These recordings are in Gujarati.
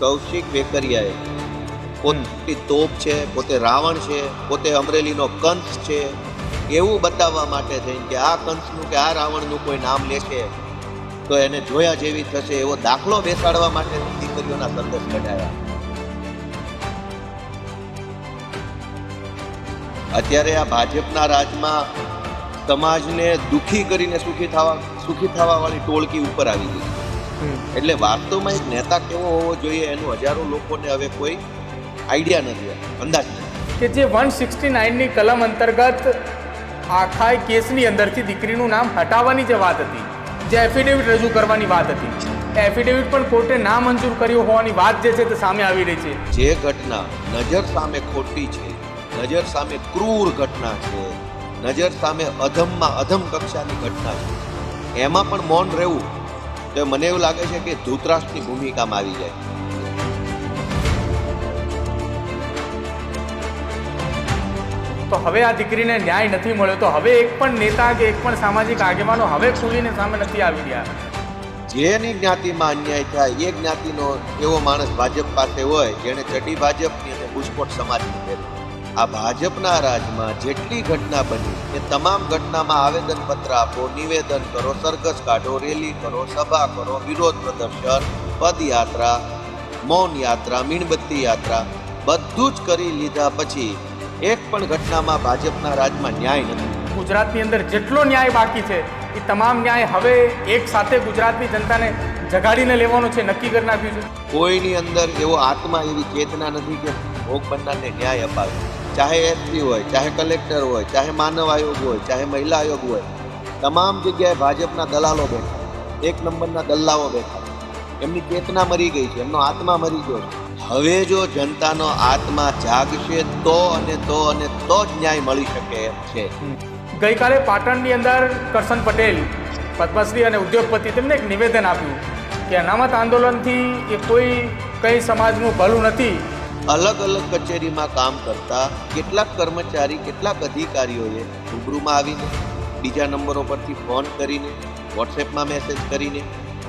કૌશિક વેકરિયાએ પોતે તોપ છે, પોતે રાવણ છે, પોતે અમરેલીનો કંસ છે એવું બતાવવા માટે થઈને કે આ કંસનું કે આ રાવણનું કોઈ નામ લેશે તો એને જોયા જેવી થશે એવો દાખલો બેસાડવા માટે દીકરીઓના સંદેશ કઢાયા. અત્યારે આ ભાજપના રાજમાં સમાજને દુઃખી કરીને સુખી થવા વાળી ટોળકી ઉપર આવી ગઈ. એટલે વાસ્તવમાં એક નેતા કેવો હોવો જોઈએ એનું હજારો લોકોને હવે કોઈ આઈડિયા નથી, અંદાજ નથી. કે જે 169ની કલમ અંતર્ગત આખા કેસની અંદરથી દીકરીનું નામ હટાવવાની જે વાત હતી, જે એફિડેવિટ રજૂ કરવાની વાત હતી, એ એફિડેવિટ પણ કોર્ટે ના મંજૂર કર્યો હોવાની વાત જે છે તે સામે આવી રહી છે. જે ઘટના નજર સામે ખોટી છે, નજર સામે ક્રૂર ઘટના છે, નજર સામે અધમમાં અધમ કક્ષાની ઘટના છે, એમાં પણ મૌન રહેવું તો મને એવું લાગે છે કે ધૃતરાષ્ટ્રની ભૂમિકામાં આવી જાય. તો હવે આ દીકરીને ન્યાય નથી મળ્યો તો હવે એક પણ નેતા કે એક પણ સામાજિક આગેવાનો હવે ખુલીને સામે નથી આવી રહ્યા. જેની જ્ઞાતિમાં અન્યાય થાય એ જ્ઞાતિનો એવો માણસ ભાજપ પાસે હોય જેને ચડી ભાજપની અને બુસ્કોટ સમાજની પહેરી. આ ભાજપના રાજમાં જેટલી ઘટના બની એ તમામ ઘટનામાં આવેદનપત્ર આપો, નિવેદન કરો, સરઘસ કાઢો, રેલી કરો, સભા કરો, વિરોધ પ્રદર્શન, પદયાત્રા, મૌન યાત્રા, મીણબત્તી યાત્રા બધું જ કરી લીધા પછી એક પણ ઘટનામાં ભાજપના રાજમાં ન્યાય નથી. ગુજરાતની અંદર જેટલો ન્યાય બાકી છે એ તમામ ન્યાય હવે એક સાથે ગુજરાતની જનતાને જગાડીને લેવાનો છે, નક્કી કરી નાખ્યું છે. કોઈની અંદર એવો આત્મા, એવી ચેતના નથી કે ભોગ બનનારને ન્યાય અપાવે. ચાહે એસપી હોય, ચાહે કલેક્ટર હોય, ચાહે માનવ આયોગ હોય, ચાહે મહિલા આયોગ હોય, તમામ જગ્યાએ ભાજપના દલાલો બેઠા, એક નંબરના દલ્લાઓ બેઠા. એમની ચેતના મરી ગઈ છે, એમનો આત્મા મરી ગયો છે. હવે જો જનતાનો આત્મા જાગશે તો જ ન્યાય મળી શકે એમ છે. ગઈકાલે પાટણની અંદર કરશન પટેલ, પદ્મશ્રી અને ઉદ્યોગપતિ, તેમને એક નિવેદન આપ્યું કે અનામત આંદોલનથી એ કોઈ કઈ સમાજનું ભલું નથી. અલગ અલગ કચેરીમાં કામ કરતા કેટલાક કર્મચારી, કેટલાક અધિકારીઓએ રૂબરૂમાં આવીને, બીજા નંબરો પરથી ફોન કરીને, વોટ્સએપમાં મેસેજ કરીને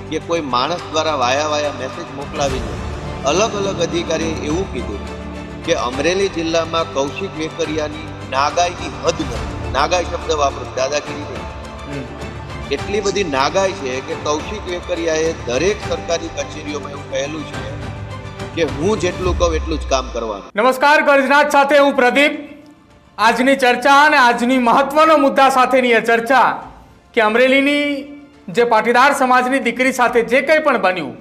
કે કોઈ માણસ દ્વારા વાયા મેસેજ મોકલાવીને અલગ અલગ અધિકારીએ એવું કીધું કે અમરેલી જિલ્લામાં કૌશિક વેકરિયાની નાગાઈની હદ નથી. નાગાઈ શબ્દ વાપરું, દાદાગીરી નહીં. એટલી બધી નાગાઈ છે કે કૌશિક વેકરિયાએ દરેક સરકારી કચેરીઓમાં એવું કહેલું છે કે હું જેટલું કહું એટલું જ કામ કરવાનું. નમસ્કાર, ગર્જનાથ સાથે હું પ્રદીપ. આજની ચર્ચા અને આજની મહત્વનો મુદ્દા સાથેની એ ચર્ચા કે અમરેલીની જે પાટીદાર સમાજની દીકરી સાથે જે કંઈ પણ બન્યું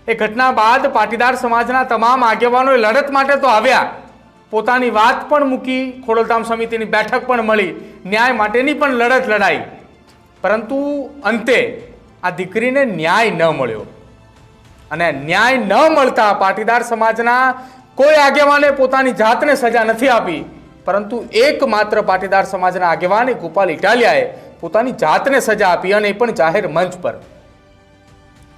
એ ઘટના બાદ પાટીદાર સમાજના તમામ આગેવાનોએ લડત માટે તો આવ્યા, પોતાની વાત પણ મૂકી, ખોડલધામ સમિતિની બેઠક પણ મળી, ન્યાય માટેની પણ લડત લડાઈ. પરંતુ અંતે આ દીકરીને ન્યાય ન મળ્યો અને ન્યાય ન મળતા પાટીદાર સમાજના કોઈ આગેવાને પોતાની જાતને સજા નથી આપી, પરંતુ એકમાત્ર પાટીદાર સમાજના આગેવાને ગોપાલ ઇટાલિયાએ પોતાની જાતને સજા આપી, અને એ પણ જાહેર મંચ પર.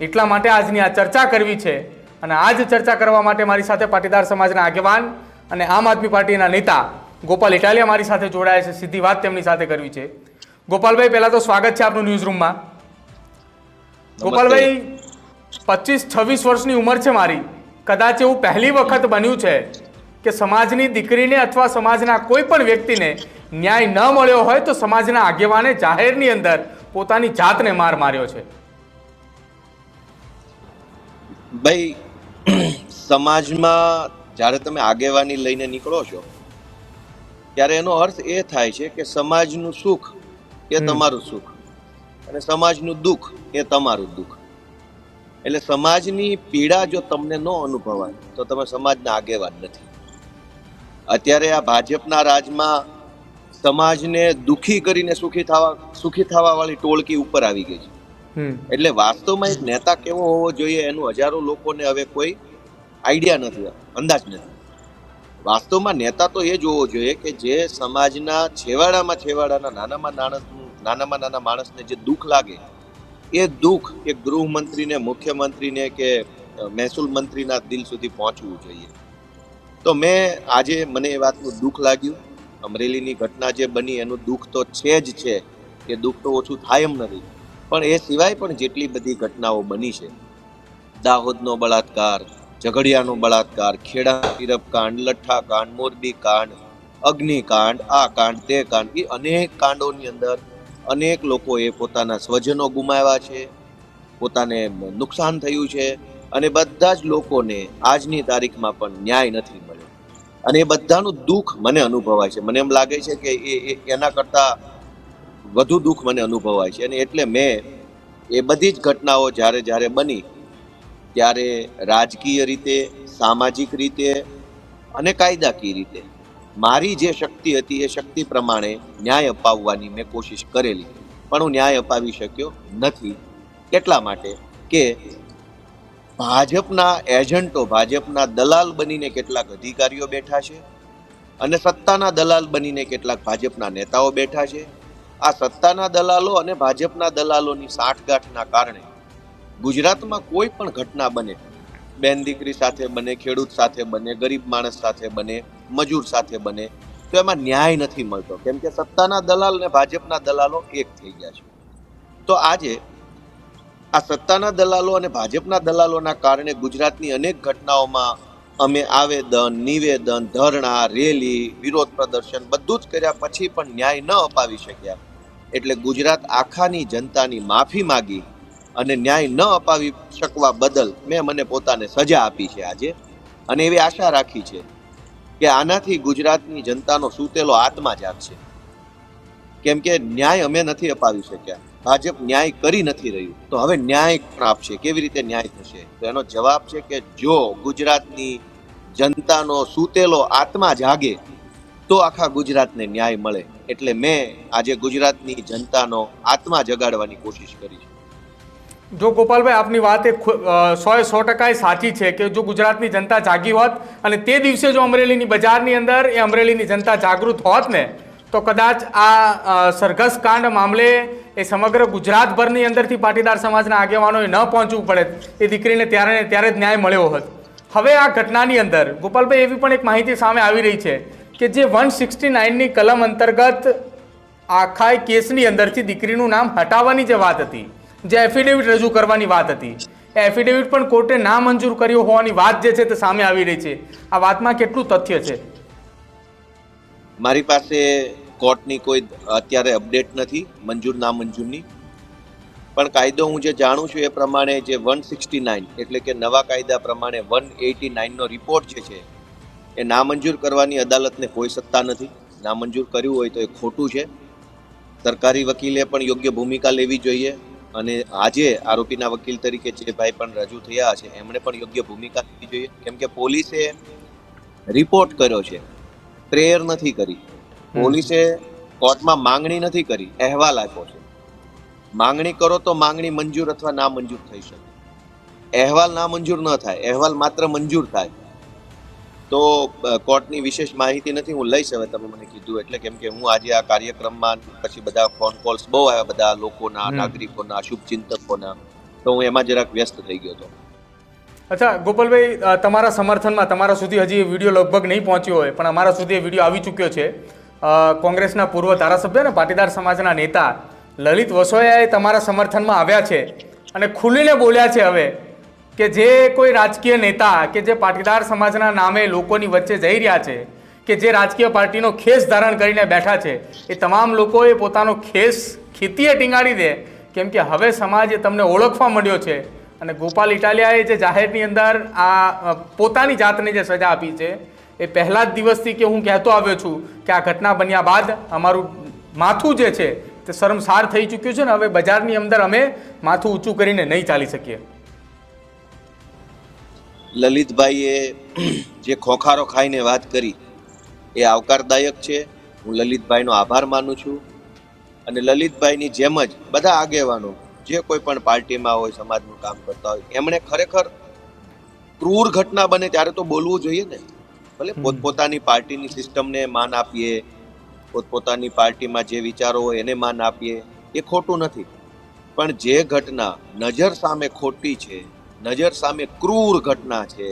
એટલા માટે આજની આ ચર્ચા કરવી છે અને આજ ચર્ચા કરવા માટે મારી સાથે પાટીદાર સમાજના આગેવાન અને આમ આદમી પાર્ટીના નેતા ગોપાલ ઇટાલિયા મારી સાથે જોડાયા છે. સીધી વાત તેમની સાથે કરવી છે. ગોપાલભાઈ, પહેલા તો સ્વાગત છે આપનું ન્યૂઝરૂમમાં. ગોપાલભાઈ, 25-26 વર્ષની ઉંમર છે મારી. કદાચ એવું પહેલી વખત બન્યું છે કે સમાજની દીકરીને અથવા સમાજના કોઈ પણ વ્યક્તિને ન્યાય ન મળ્યો હોય તો સમાજના આગેવાને જાહેરની અંદર પોતાની જાતને માર માર્યો છે. ભાઈ, સમાજમાં જ્યારે તમે આગેવાની લઈને નીકળો છો ત્યારે એનો અર્થ એ થાય છે કે સમાજનું સુખ એ તમારું સુખ અને સમાજનું દુઃખ એ તમારું દુઃખ. એટલે સમાજની પીડા જો તમને ન અનુભવાય તો તમે સમાજના આગેવાન નથી. અત્યારે આ ભાજપના રાજમાં સમાજને દુઃખી કરીને સુખી થવા વાળી ટોળકી ઉપર આવી ગઈ છે. એટલે વાસ્તવમાં એક નેતા કેવો હોવો જોઈએ એનું હજારો લોકોને હવે કોઈ આઈડિયા નથી, અંદાજ નથી. વાસ્તવમાં નેતા તો એ જ હોવો જોઈએ કે જે સમાજના છેવાડાના નાના માણસને જે દુઃખ લાગે એ દુઃખ એ ગૃહમંત્રીને, મુખ્યમંત્રીને કે મહેસૂલ મંત્રીના દિલ સુધી પહોંચવું જોઈએ. તો મને એ વાતનું દુઃખ લાગ્યું. અમરેલીની ઘટના જે બની એનું દુઃખ તો છે જ છે, એ દુઃખ તો ઓછું થાય એમ નથી. પણ એ સિવાય પણ જેટલી બધી ઘટનાઓ બની છે, દાહોદનો બળાત્કાર, ઝઘડિયાનો બળાત્કાર, ખેડા તીરપકાંડ, લઠ્ઠાકાંડ, મોરબી કાંડ, અગ્નિકાંડ, આ કાંડ તે કાંડ, એ અનેક કાંડોની અંદર અનેક લોકોએ પોતાના સ્વજનો ગુમાવ્યા છે, પોતાને નુકસાન થયું છે, અને બધા જ લોકોને આજની તારીખમાં પણ ન્યાય નથી મળ્યો. અને એ બધાનું દુઃખ મને અનુભવાય છે. મને એમ લાગે છે કે એના કરતા વધુ દુઃખ મને અનુભવાય છે. અને એટલે મેં એ બધી જ ઘટનાઓ જ્યારે જ્યારે બની ત્યારે રાજકીય રીતે, સામાજિક રીતે અને કાયદાકીય રીતે મારી જે શક્તિ હતી એ શક્તિ પ્રમાણે ન્યાય અપાવવાની મેં કોશિશ કરેલી, પણ હું ન્યાય અપાવી શક્યો નથી. એટલા માટે કે ભાજપના એજન્ટો, ભાજપના દલાલ બનીને કેટલાક અધિકારીઓ બેઠા છે અને સત્તાના દલાલ બનીને કેટલાક ભાજપના નેતાઓ બેઠા છે. આ સત્તાના દલાલો અને ભાજપના દલાલોની સાંઠગાંઠના કારણે ગુજરાતમાં કોઈ પણ ઘટના બને, બેન દીકરી સાથે બને, ખેડૂત સાથે બને, ગરીબ માણસ સાથે બને, મજૂર સાથે બને, તો એમાં ન્યાય નથી મળતો, કેમ કે સત્તાના દલાલ અને ભાજપના દલાલો એક થઈ ગયા છે. તો આજે આ સત્તાના દલાલો અને ભાજપના દલાલોના કારણે ગુજરાતની અનેક ઘટનાઓમાં અમે આવેદન, નિવેદન, ધરણા, રેલી, વિરોધ પ્રદર્શન બધું જ કર્યા પછી પણ ન્યાય ન અપાવી શક્યા. એટલે ગુજરાત આખાની જનતાની માફી માગી અને ન્યાય ન અપાવી શકવા બદલ મેં મને પોતાને સજા આપી છે આજે. અને એવી આશા રાખી છે કે આનાથી ગુજરાતની જનતાનો સૂતેલો આત્મા જાગશે, કેમ કે ન્યાય અમે નથી અપાવી શક્યા, ભાજપ ન્યાય કરી નથી રહ્યું, તો હવે ન્યાય કોણ આપશે? કેવી રીતે ન્યાય થશે? તો એનો જવાબ છે કે જો ગુજરાતની જનતાનો સૂતેલો આત્મા જાગે તો આખા ગુજરાતને ન્યાય મળે. એટલે મેં આજે ગુજરાતની જનતાનો આત્મા જગાડવાની કોશિશ કરી છે. જો ગોપાલભાઈ, આપની વાત એ 100% સાચી છે કે જો ગુજરાતની જનતા જાગી હોત અને તે દિવસે જો અમરેલીની બજારની અંદર એ અમરેલીની જનતા જાગૃત હોત ને, તો કદાચ આ સરઘસ કાંડ મામલે એ સમગ્ર ગુજરાતભરની અંદરથી પાટીદાર સમાજના આગેવાનોએ ન પહોંચવું પડે, એ દીકરીને ત્યારે જ ન્યાય મળ્યો હોત. હવે આ ઘટનાની અંદર ગોપાલભાઈ એવી પણ એક માહિતી સામે આવી રહી છે કે જે 169ની કલમ અંતર્ગત આખા કેસની અંદરથી દીકરીનું નામ હટાવવાની જે વાત હતી, જે એફિડેવિટ રજૂ કરવાની વાત હતી, એ એફિડેવિટ પણ કોર્ટે નામંજૂર કર્યો હોવાની વાત જે છે તે સામે આવી રહી છે. આ વાતમાં કેટલું તથ્ય છે? મારી પાસે કોર્ટની કોઈ અત્યારે અપડેટ નથી મંજૂર નામંજૂરની, પણ કાયદો હું જે જાણું છું એ પ્રમાણે જે 169 એટલે કે નવા કાયદા પ્રમાણે 189નો રિપોર્ટ જે છે એ નામંજૂર કરવાની અદાલતને કોઈ સત્તા નથી. નામંજૂર કર્યું હોય તો એ ખોટું છે. સરકારી વકીલે પણ યોગ્ય ભૂમિકા લેવી જોઈએ, અને આજે આરોપીના વકીલ તરીકે જે ભાઈ પણ રજૂ થયા છે એમણે પણ યોગ્ય ભૂમિકા લેવી જોઈએ, કેમ કે પોલીસે રિપોર્ટ કર્યો છે, પ્રેયર નથી કરી. પોલીસે કોર્ટમાં માંગણી નથી કરી, અહેવાલ આપ્યો છે. માંગણી કરો તો માંગણી મંજૂર અથવા ના મંજૂર થઈ શકે. અહેવાલ ના મંજૂર ન થાય, અહેવાલ માત્ર મંજૂર થાય. તો કોર્ટની વિશેષ માહિતી નથી હું લઈશ હવે તમે મને કીધું એટલે, કેમ કે હું આજે આ કાર્યક્રમમાં પછી બધા ફોન કોલ્સ બહુ આવ્યા બધા લોકોના, નાગરિકોના, શુભચિંતકોના, તો હું એમાં જરાક વ્યસ્ત થઈ ગયો હતો. અચ્છા ગોપાલભાઈ, તમારા સમર્થનમાં તમારા સુધી હજી એ વિડીયો લગભગ નહીં પહોંચ્યો હોય, પણ અમારા સુધી એ વિડીયો આવી ચૂક્યો છે. કોંગ્રેસના પૂર્વ ધારાસભ્ય અને પાટીદાર સમાજના નેતા લલિત વસોયાએ તમારા સમર્થનમાં આવ્યા છે અને ખુલીને બોલ્યા છે હવે કે જે કોઈ રાજકીય નેતા કે જે પાટીદાર સમાજના નામે લોકોની વચ્ચે જઈ રહ્યા છે, કે જે રાજકીય પાર્ટીનો ખેસ ધારણ કરીને બેઠા છે, એ તમામ લોકોએ પોતાનો ખેસ ખીતીએ ટીંગાડી દે, કેમ કે હવે સમાજે તમને ઓળખવા માંડ્યો છે. અને ગોપાલ ઇટાલિયાએ જે જાહેરની અંદર આ પોતાની જાતને જે સજા આપી છે એ પહેલા જ દિવસથી કે હું કહેતો આવ્યો છું કે આ ઘટના બન્યા બાદ અમારું માથું જે છે તે શર્મસાર થઈ ચૂક્યું છે ને હવે બજારની અંદર અમે માથું ઊંચું કરીને નહીં ચાલી શકીએ. લલિતભાઈએ જે ખોખારો ખાઈને વાત કરી એ આવકારદાયક છે. હું લલિતભાઈનો આભાર માનું છું. અને લલિતભાઈની જેમ જ બધા આગેવાનો જે કોઈ પણ પાર્ટીમાં હોય, સમાજનું કામ કરતા હોય, એમણે ખરેખર ક્રૂર ઘટના બને ત્યારે તો બોલવું જોઈએ ને. ભલે પોતપોતાની પાર્ટીની સિસ્ટમને માન આપીએ, પોતપોતાની પાર્ટીમાં જે વિચારો હોય એને માન આપીએ, એ ખોટું નથી. પણ જે ઘટના નજર સામે ખોટી છે, નજર સામે ક્રૂર ઘટના છે,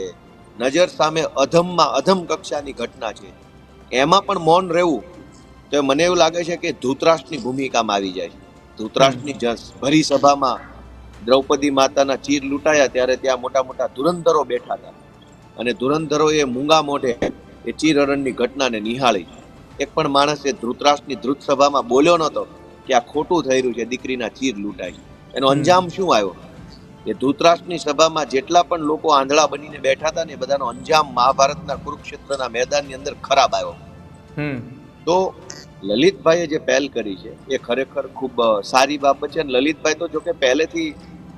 નજર સામે અધમમાં અધમ કક્ષાની ઘટના છે, એમાં પણ મૌન રહેવું તો મને એવું લાગે છે કે ધૃતરાષ્ટ્રની ભૂમિકામાં આવી જાય છે. ધૃતરાષ્ટ્રની ભરી સભામાં દ્રૌપદી માતાના ચીર લૂંટાયા ત્યારે ત્યાં મોટા મોટા ધુરંધરો બેઠા હતા અને ધુરંધરોએ મૂંગા મોઢે એ ચીરરણની ઘટનાને નિહાળી. એક પણ માણસ એ ધૃતરાષ્ટ્રની ધૃત સભામાં બોલ્યો નહોતો કે આ ખોટું થઈ રહ્યું છે, દીકરીના ચીર લૂંટાય. એનો અંજામ શું આવ્યો? એ ધૃતરાષ્ટ્રની સભામાં જેટલા પણ લોકો આંધળા બનીને બેઠા હતા ને એ બધાનો અંજામ મહાભારતના કુરુક્ષેત્રના મેદાનની અંદર ખરાબ આવ્યો. તો લલિતભાઈએ જે પહેલ કરી છે એ ખરેખર ખૂબ સારી બાબત છે. અને લલિતભાઈ તો જો કે પહેલેથી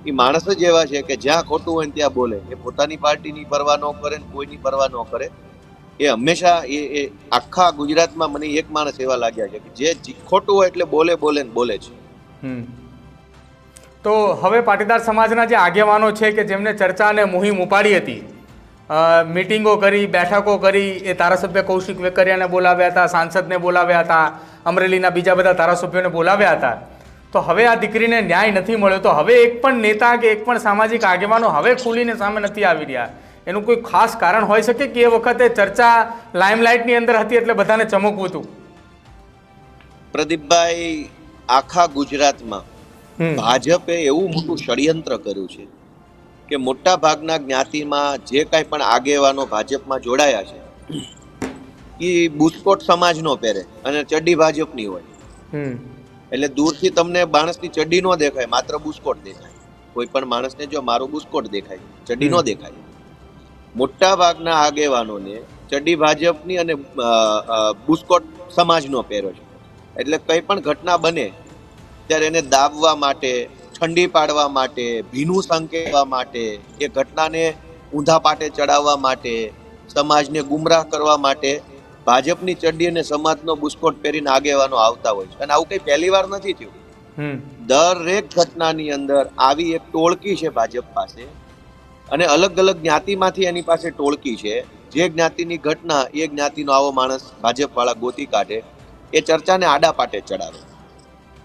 એ માણસ જ એવા છે કે જ્યાં ખોટું હોય ત્યાં બોલે. એ પોતાની પાર્ટીની પરવા ન કરે ને કોઈની પરવા ન કરે. એ હંમેશા એ આખા ગુજરાતમાં મને એક માણસ એવા લાગ્યા છે કે જે ખોટું હોય એટલે બોલે બોલે ને બોલે છે. તો હવે પાટીદાર સમાજના જે આગેવાનો છે કે જેમને ચર્ચા અને મુહિમ ઉપાડી હતી, મીટિંગો કરી, બેઠકો કરી, એ ધારાસભ્ય કૌશિક વેકરિયાને બોલાવ્યા હતા, સાંસદને બોલાવ્યા હતા, અમરેલીના બીજા બધા ધારાસભ્યોને બોલાવ્યા હતા. તો હવે આ દીકરીને ન્યાય નથી મળ્યો. તો હવે એક પણ નેતા કે એક પણ સામાજિક આગેવાનો હવે ખુલીને સામે નથી આવી રહ્યા. એનું કોઈ ખાસ કારણ હોઈ શકે કે એ વખતે ચર્ચા લાઇમલાઇટની અંદર હતી એટલે બધાને ચમકવું હતું? પ્રદીપભાઈ, આખા ગુજરાતમાં ભાજપે એવું મોટું ષડયંત્ર કર્યું છે કે મોટા ભાગના જ્ઞાતિમાં જે કાંઈ પણ આગેવાનો ભાજપમાં જોડાયા છે એ બુસ્કોટ સમાજનો પહેરે અને ચડ્ડી ભાજપની હોય. એટલે દૂરથી તમને માણસની ચડ્ડી ન દેખાય, માત્ર બુસ્કોટ દેખાય. કોઈ પણ માણસને જો મારો બુસ્કોટ દેખાય, ચડ્ડી ન દેખાય. મોટા ભાગના આગેવાનોને ચડ્ડી ભાજપની અને બુસ્કોટ સમાજનો પહેરો છે. એટલે કઈ પણ ઘટના બને ત્યારે એને દાબવા માટે, ઠંડી પાડવા માટે, ભીનું સંકેતવા માટે, એ ઘટનાને ઊંધા પાટે ચડાવવા માટે, સમાજને ગુમરાહ કરવા માટે ભાજપની ચડ્ડી અને સમાજનો બુસ્કોટ પહેરીને આગેવાનો આવતા હોય છે. અને આવું કઈ પહેલી વાર નથી થયું. દરેક ઘટનાની અંદર આવી એક ટોળકી છે ભાજપ પાસે, અને અલગ અલગ જ્ઞાતિમાંથી એની પાસે ટોળકી છે. જે જ્ઞાતિની ઘટના એ જ્ઞાતિનો આવો માણસ ભાજપ વાળા ગોતી કાઢે, એ ચર્ચાને આડા પાટે ચડાવે,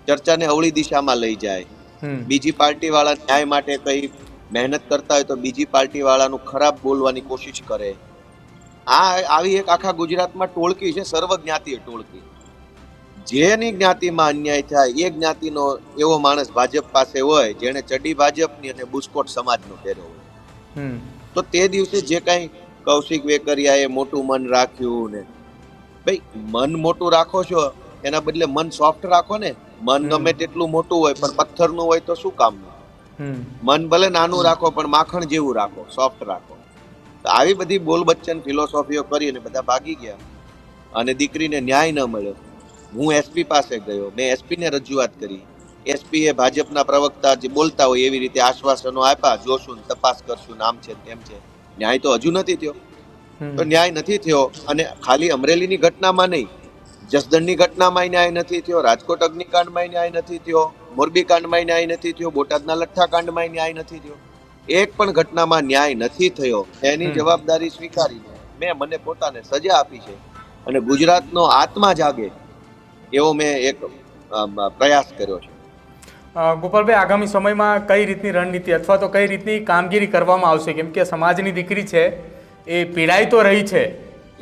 ચર્ચાને અવળી દિશામાં લઈ જાય. બીજી પાર્ટી વાળા ન્યાય માટે કઈ મહેનત કરતા હોય તો બીજી પાર્ટી વાળાનું ખરાબ બોલવાની કોશિશ કરે. આવી એક આખા ગુજરાતમાં ટોળકી છે, સર્વ જ્ઞાતિય ટોળકી. જેની જ્ઞાતિમાં અન્યાય થાય એ જ્ઞાતિનો એવો માણસ ભાજપ પાસે હોય જેને ચડ્ડી ભાજપની અને બુસ્કોટ સમાજનો પહેર્યો હોય. તો તે દિવસે જે કઈ કૌશિક વેકરિયાએ મોટું મન રાખ્યું ને, ભાઈ મન મોટું રાખો છો એના બદલે મન સોફ્ટ રાખો ને. મન ગમે તેટલું મોટું હોય પણ પથ્થરનું હોય તો શું કામનું? મન ભલે નાનું રાખો પણ માખણ જેવું રાખો, સોફ્ટ રાખો. તો આવી બધી બોલ બચ્ચન ફિલોસોફીઓ કરી અને બધા ભાગી ગયા અને દીકરીને ન્યાય ન મળ્યો. હું એસપી પાસે ગયો, મેં એસપીને રજૂઆત કરી. એસપી એ ભાજપના પ્રવક્તા જે બોલતા હોય એવી રીતે આશ્વાસનો આપ્યા, જોશું, તપાસ કરશું, નામ છે તેમ છે. ન્યાય તો હજુ નથી થયો. તો ન્યાય નથી થયો. અને ખાલી અમરેલીની ઘટનામાં નહીં, જસદણની ઘટનામાં ન્યાય નથી થયો, રાજકોટ અગ્નિકાંડમાં ન્યાય નથી થયો, મોરબી કાંડમાં ન્યાય નથી થયો, બોટાદના લઠ્ઠા કાંડમાં ન્યાય નથી થયો. એક પણ ઘટનામાં ન્યાય નથી થયો. એની જવાબદારી સ્વીકારીને મને પોતાને સજા આપી છે અને ગુજરાતનો આત્મા જાગે એવો મેં એક પ્રયાસ કર્યો છે. ગોપાલભાઈ, આગામી સમયમાં કઈ રીતની રણનીતિ અથવા તો કઈ રીતની કામગીરી કરવામાં આવશે? કેમ કે સમાજની દીકરી છે, એ પીડાઈ તો રહી છે,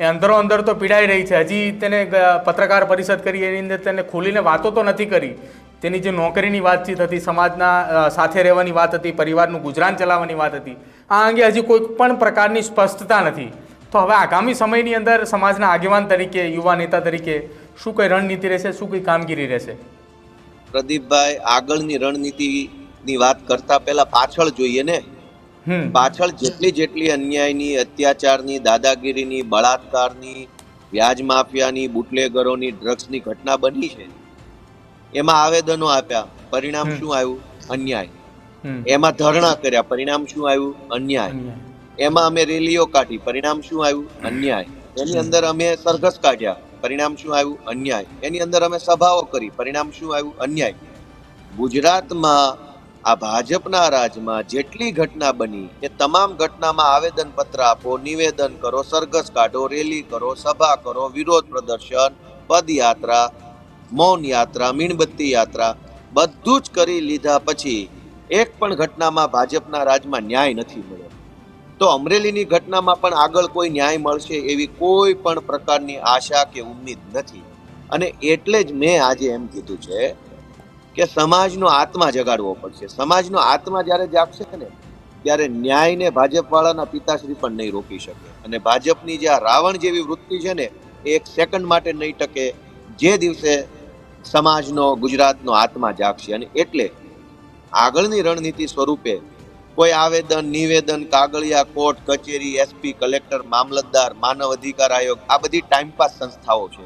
એ અંદરો અંદર તો પીડાઈ રહી છે. હજી તેને પત્રકાર પરિષદ કરી, એની અંદર તેને ખુલીને વાતો તો નથી કરી. તેની જે નોકરીની વાતચીત હતી, સમાજના સાથે રહેવાની વાત હતી, પરિવારનું ગુજરાન ચલાવવાની વાત હતી, આ અંગે હજી કોઈ પણ પ્રકારની સ્પષ્ટતા નથી. તો હવે આગામી સમયની અંદર સમાજના આગેવાન તરીકે, યુવા નેતા તરીકે શું કઈ રણનીતિ રહેશે, શું કઈ કામગીરી રહેશે? પ્રદીપભાઈ, આગળની રણનીતિની વાત કરતા પહેલા પાછળ જોઈએ ને. પાછળ જેટલી અન્યાયની, અત્યાચારની, દાદાગીરીની, બળાત્કારની, વ્યાજ માફિયાની, બુટલેગરોની, ડ્રગ્સની ઘટના બની છે, એમાં આવેદનો આપ્યા, પરિણામ શું આવ્યું? અન્યાય. એમાં ધરણા કર્યા, પરિણામ શું આવ્યું? અન્યાય. એમાં અમે રેલીઓ કાઢી, પરિણામ શું આવ્યું? અન્યાય. એની અંદર અમે સરઘસ કાઢ્યા, પરિણામ શું આવ્યું? અન્યાય. એની અંદર અમે સભાઓ કરી, પરિણામ શું આવ્યું? અન્યાય. ગુજરાતમાં આ ભાજપના રાજમાં જેટલી ઘટના બની એ તમામ ઘટનામાં આવેદન પત્ર આપો, નિવેદન કરો, સરઘસ કાઢો, રેલી કરો, સભા કરો, વિરોધ પ્રદર્શન, પદયાત્રા, મૌન યાત્રા, મીણબત્તી યાત્રા, બધું જ કરી લીધા પછી એક પણ ઘટનામાં ભાજપના રાજમાં ન્યાય નથી મળ્યો. તો અમરેલીની ઘટનામાં પણ આગળ કોઈ ન્યાય મળશે એવી કોઈ પણ પ્રકારની આશા કે ઉમ્મીદ નથી. અને એટલે જ મેં આજે એમ કીધું છે કે સમાજનો આત્મા જગાડવો પડશે. સમાજનો આત્મા જ્યારે જાગશે ને ત્યારે ન્યાયને ભાજપવાળાના પિતાશ્રી પણ નહીં રોકી શકે. અને ભાજપની જે આ રાવણ જેવી વૃત્તિ છે ને, એ એક સેકન્ડ માટે નહીં ટકે, જે દિવસે સમાજનો, ગુજરાતનો આત્મા જાગશે. અને એટલે આગળની રણનીતિ સ્વરૂપે કોઈ આવેદન, નિવેદન, કાગળિયા, કોર્ટ કચેરી, એસપી, કલેક્ટર, મામલતદાર, માનવ અધિકાર આયોગ, આ બધી ટાઈમપાસ સંસ્થાઓ છે.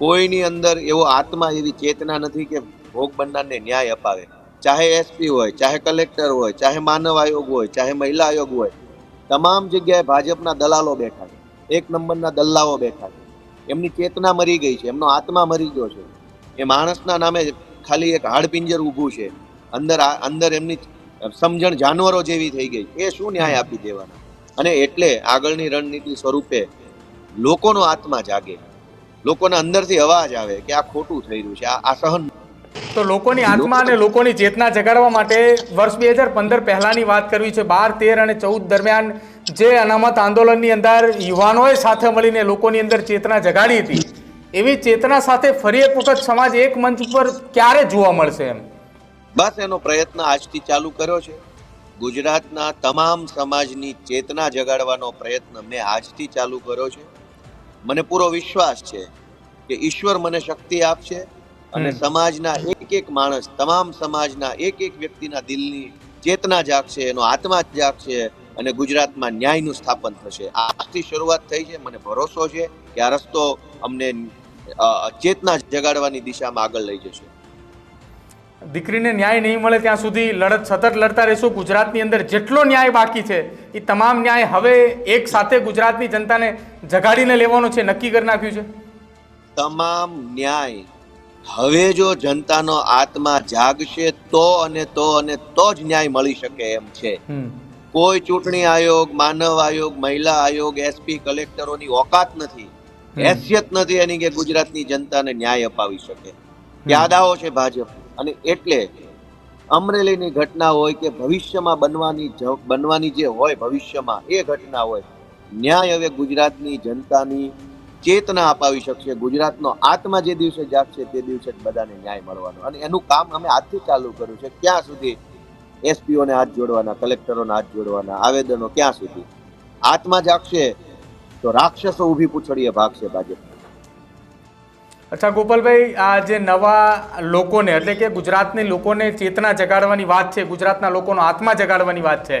કોઈની અંદર એવો આત્મા, એવી ચેતના નથી કે ભોગ બનનારને ન્યાય અપાવે. ચાહે એસપી હોય, ચાહે કલેક્ટર હોય, ચાહે માનવ આયોગ હોય, ચાહે મહિલા આયોગ હોય, તમામ જગ્યાએ ભાજપના દલાલો બેઠા છે, એક નંબરના દલ્લાઓ બેઠા છે. એમની ચેતના મરી ગઈ છે, એમનો આત્મા મરી ગયો છે. એ માણસના નામે ખાલી એક હાડપિંજર ઊભું છે. અંદર એમની સમજણ જાનવરો જેવી થઈ ગઈ. એ શું ન્યાય આપી દેવાના? અને એટલે આગળની રણનીતિ સ્વરૂપે લોકોનો આત્મા જાગે, લોકોના અંદરથી અવાજ આવે કે આ ખોટું થઈ રહ્યું છે, આ સહન. તો લોકોની આત્મા અને લોકોની ચેતના જગાડવા માટે વર્ષ 2015 પહેલાની વાત કરવી છે. 12, 13 અને 14 દરમિયાન જે અનામત આંદોલનની અંદર યુવાનોએ સાથે મળીને લોકોની અંદર ચેતના જગાડી હતી, એવી ચેતના સાથે ફરી એક વખત સમાજ એક મંચ ઉપર ક્યારે જોવા મળશે એમ? બસ એનો પ્રયત્ન આજથી ચાલુ કર્યો છે. ગુજરાતના તમામ સમાજની ચેતના જગાડવાનો પ્રયત્ન મેં આજથી ચાલુ કર્યો છે. મને પૂરો વિશ્વાસ છે કે ઈશ્વર મને શક્તિ આપશે અને સમાજના એક એક માણસ, તમામ સમાજના એક એક વ્યક્તિના દિલની ચેતના જાગશે, એનો આત્મા જાગશે અને ગુજરાતમાં ન્યાયનું સ્થાપન થશે. આજથી શરૂઆત થઈ છે. મને ભરોસો છે કે આ રસ્તો અમને ચેતના જગાડવાની દિશામાં આગળ લઈ જશે. દીકરીને ન્યાય નહીં મળે ત્યાં સુધી લડત સતત લડતા રહેશું. ગુજરાતની અંદર જેટલો ન્યાય બાકી છે એ તમામ ન્યાય હવે એક સાથે ગુજરાતની જનતાને જગાડીને લેવાનો છે, નક્કી કરી નાખ્યું છે. તમામ ન્યાય હવે જો જનતાનો આત્મા જાગશે તો જ ન્યાય મળી શકે એમ છે. કોઈ ચૂંટણી આયોગ, માનવ આયોગ, મહિલા આયોગ, એસપી, કલેક્ટરોની ઓકાત નથી, હેસિયત નથી એની કે ગુજરાતની જનતાને ન્યાય અપાવી શકે. યાદાઓ છે ભાજપ. અને એટલે અમરેલીની ઘટના હોય કે ભવિષ્યમાં બનવાની જે હોય ભવિષ્યમાં એ ઘટના હોય, ન્યાય હવે ગુજરાતની જનતાની ચેતના અપાવી શકશે. ગુજરાતનો આત્મા જે દિવસે જાગશે તે દિવસે જ બધાને ન્યાય મળવાનો. અને એનું કામ અમે આજથી ચાલુ કર્યું છે. ક્યાં સુધી એસપીઓને હાથ જોડવાના, કલેક્ટરોને હાથ જોડવાના, આવેદનો ક્યાં સુધી? આત્મા જાગશે તો રાક્ષસો ઊભી પૂછડીએ ભાગશે ભાજપ. અચ્છા ગોપાલભાઈ, આ જે નવા લોકોને એટલે કે ગુજરાતની લોકોને ચેતના જગાડવાની વાત છે, ગુજરાતના લોકોનો આત્મા જગાડવાની વાત છે,